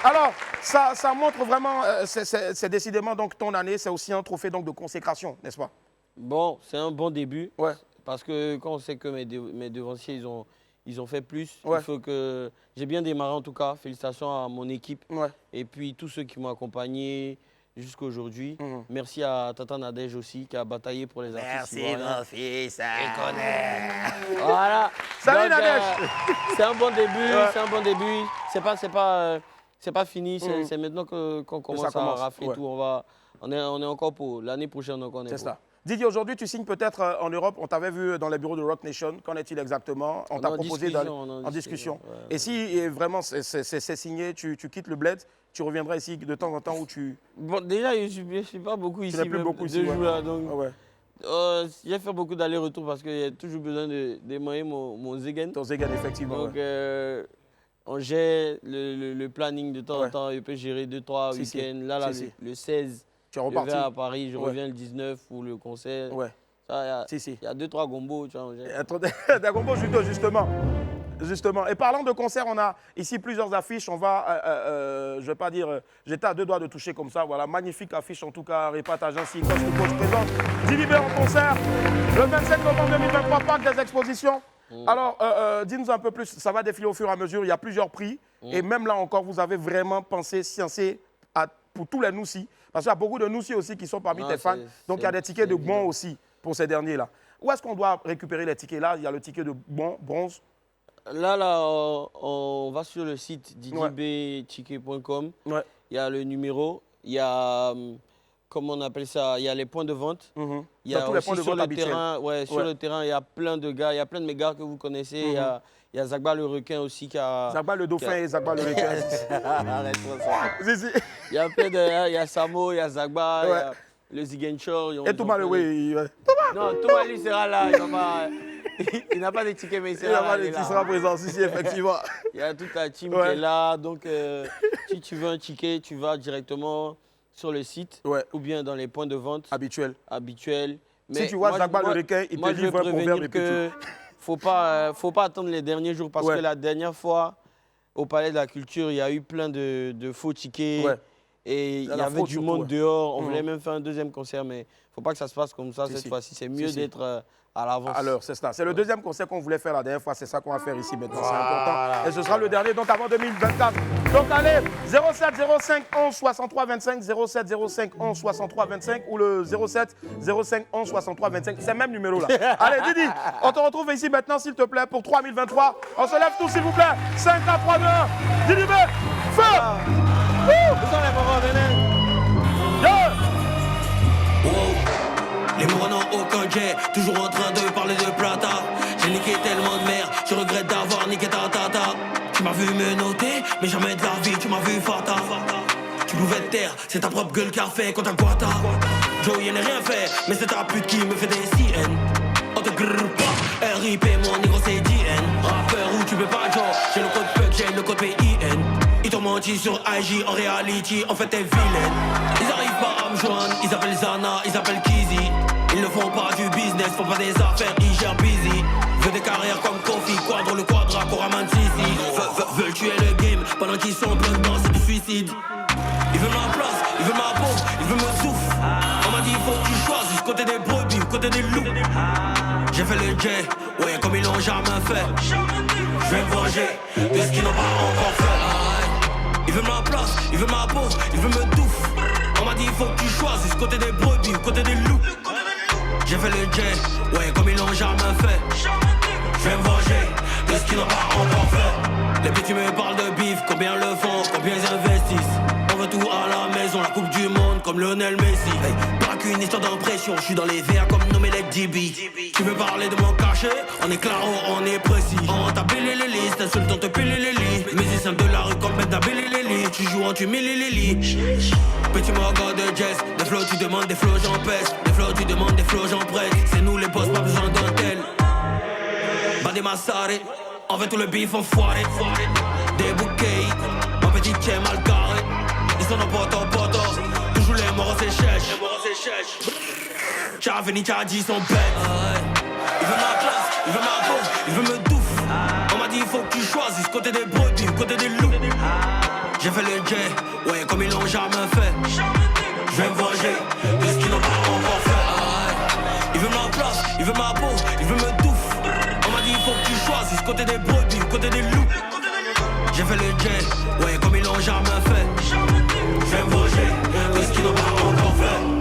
Alors, ça montre vraiment, c'est décidément donc ton année, c'est aussi un trophée donc, de consécration, n'est-ce pas? Bon, c'est un bon début. Ouais. Parce que quand on sait que mes devanciers, ils ont fait plus, il faut que... J'ai bien démarré en tout cas, félicitations à mon équipe. Ouais. Et puis tous ceux qui m'ont accompagné jusqu'à aujourd'hui. Merci à Tata Nadège aussi qui a bataillé pour les artistes. Merci mon fils, je connais. Voilà. Salut Nadège. C'est un bon début, c'est un bon début. C'est pas fini, c'est maintenant qu'on commence à rafler tout. On est encore pour l'année prochaine. C'est ça. Didier, aujourd'hui, tu signes peut-être en Europe. On t'avait vu dans les bureaux de Rock Nation. Qu'en est-il exactement? On t'a proposé en discussion. Et si vraiment c'est signé, tu quittes le bled, tu reviendras ici de temps en temps où tu... Bon, déjà, je ne suis pas beaucoup ici. Tu n'es plus beaucoup ici. Donc, J'ai fait beaucoup d'allers-retours parce qu'il y a toujours besoin de moyens mon Zegen. Ton Zegen, effectivement. Donc, on gère le planning de temps en temps. Je peux gérer 2-3 week-ends. Là, le 16, tu es reparti. Je vais à Paris. Je reviens le 19 pour le concert. Ouais. Il y a 2-3 gombos. Tu vois, des gombos judo, justement. Et parlant de concert, on a ici plusieurs affiches. On va, je vais pas dire, j'étais à 2 doigts de toucher comme ça. Voilà, magnifique affiche en tout cas. Répat Agency, Coach to Coach présente Dilibé en concert le 25 novembre 2023, parc des expositions. Alors, dis-nous un peu plus. Ça va défiler au fur et à mesure. Il y a plusieurs prix. Et même là encore, vous avez vraiment pensé, sciencé pour tous les Noussi. Parce qu'il y a beaucoup de Noussi aussi qui sont parmi tes fans. Donc, il y a des tickets de bons aussi pour ces derniers-là. Où est-ce qu'on doit récupérer les tickets? Là, il y a le ticket de bronze. Là, on va sur le site didibeticket.com. Il y a le numéro, il y a, comment on appelle ça, il y a les points de vente. Il y a aussi sur le terrain, sur le terrain, il y a plein de gars, il y a plein de mes gars que vous connaissez. Il y a Zagba le requin aussi qui a... Zagba le dauphin et Zagba le requin. Arrête-moi ça. Il y a plein de... Il y a Samo, il y a Zagba, il y a le Zigenchor. Et Touma, oui. Non, Touma, lui sera là. Il n'a pas de ticket, mais il sera là. Il sera présent, si, effectivement. Il y a toute la team qui est là. Donc, si tu veux un ticket, tu vas directement sur le site ou bien dans les points de vente habituels. Mais si tu vois Zagba le requin, il te livre un proverbe et puis faut pas attendre les derniers jours parce que la dernière fois, au Palais de la Culture, il y a eu plein de faux tickets. Et il y avait du monde dehors. On voulait même faire un deuxième concert, mais il ne faut pas que ça se passe comme ça cette fois-ci. C'est mieux d'être à l'avance. Alors, c'est ça. C'est le deuxième concert qu'on voulait faire la dernière fois. C'est ça qu'on va faire ici maintenant. C'est important. Et ce sera le dernier, donc avant 2024. Donc, allez, 07 05 11 63 25, 07 05 11 63 25 ou le 07 05 11 63 25. C'est le même numéro là. Allez, Didi, on te retrouve ici maintenant, s'il te plaît, pour 3023. On se lève tous, s'il vous plaît. 5, 4, 3, 2, 1. Didi, feu! Les mots n'ont aucun jet, toujours en train de parler de plata. J'ai niqué tellement de merde, je regrette d'avoir niqué ta tata. Tu m'as vu me noter, mais jamais de la vie, tu m'as vu fata. Tu pouvais te taire, c'est ta propre gueule qui a fait quand t'as guata. Joe, y'en a rien fait, mais c'est ta pute qui me fait des CN. On te grrr pas, RIP, mon négro c'est DN. Rappeur où tu peux pas genre, j'ai le code PUC, j'ai le code PIN. Ils t'ont menti sur IG, en reality, en fait t'es vilaine. Ils arrivent pas à me joindre, ils appellent Zana, ils appellent Kizzy. Ils ne font pas du business, font pas des affaires, ils gèrent busy. Veut des carrières comme Kofi, Quadro, le Quadra, Koraman Sisi. Veulent tuer le game, pendant qu'ils sont plein dedans, c'est du suicide. Ils veulent ma place, ils veulent ma peau, ils veulent me souffle. On m'a dit il faut que tu choisisses côté des brebis ou côté des loups. J'ai fait le jet, ouais comme ils l'ont jamais fait. Je vais me venger de ce qu'ils n'ont pas encore fait. Ils veulent ma place, ils veulent ma peau, ils veulent me douffe. On m'a dit il faut que tu choisisses côté des brebis ou côté des loups. J'ai fait le jet, ouais comme ils l'ont jamais fait. Je vais me venger de ce qu'ils n'ont pas encore fait. Les petits me parlent de bif, combien le font, combien ils investissent. On veut tout à la maison, la coupe du monde comme Lionel Messi. Hey, pas qu'une histoire d'impression, je suis dans les verts comme Nomelec DB. Tu veux parler de mon cachet, on est claro, on est précis. On t'a pilé les listes, t'insultant te pilé les lits. Musicien de la rue comme Ben Dabili les lits. Tu joues en tu mille les lits. Petit morgan de jazz, des flots tu demandes, des flots j'en pèse. Des flots tu demandes, des flots j'en prête. C'est nous les boss, pas besoin d'hôtel. Bandé Massaré, on veut tout le bif enfoiré. Des bouquets, ma petite chien mal carré. Ils sont en pote, toujours les morts s'échèchent. T'as venu, t'as dit son bête. Il veut ma place, il veut ma peau, il veut me douffe. On m'a dit il faut que tu choisisses côté des brebis ou côté des loups. J'ai fait le jet, ouais comme ils l'ont jamais fait. Je vais me venger de ce qu'ils n'ont pas encore fait. Il veut ma place, il veut ma peau, il veut me douffe. On m'a dit il faut que tu choisisses côté des brebis ou côté des loups. J'ai fait le jet, ouais comme ils l'ont jamais fait. Je vais me venger de ce qu'ils n'ont pas encore fait.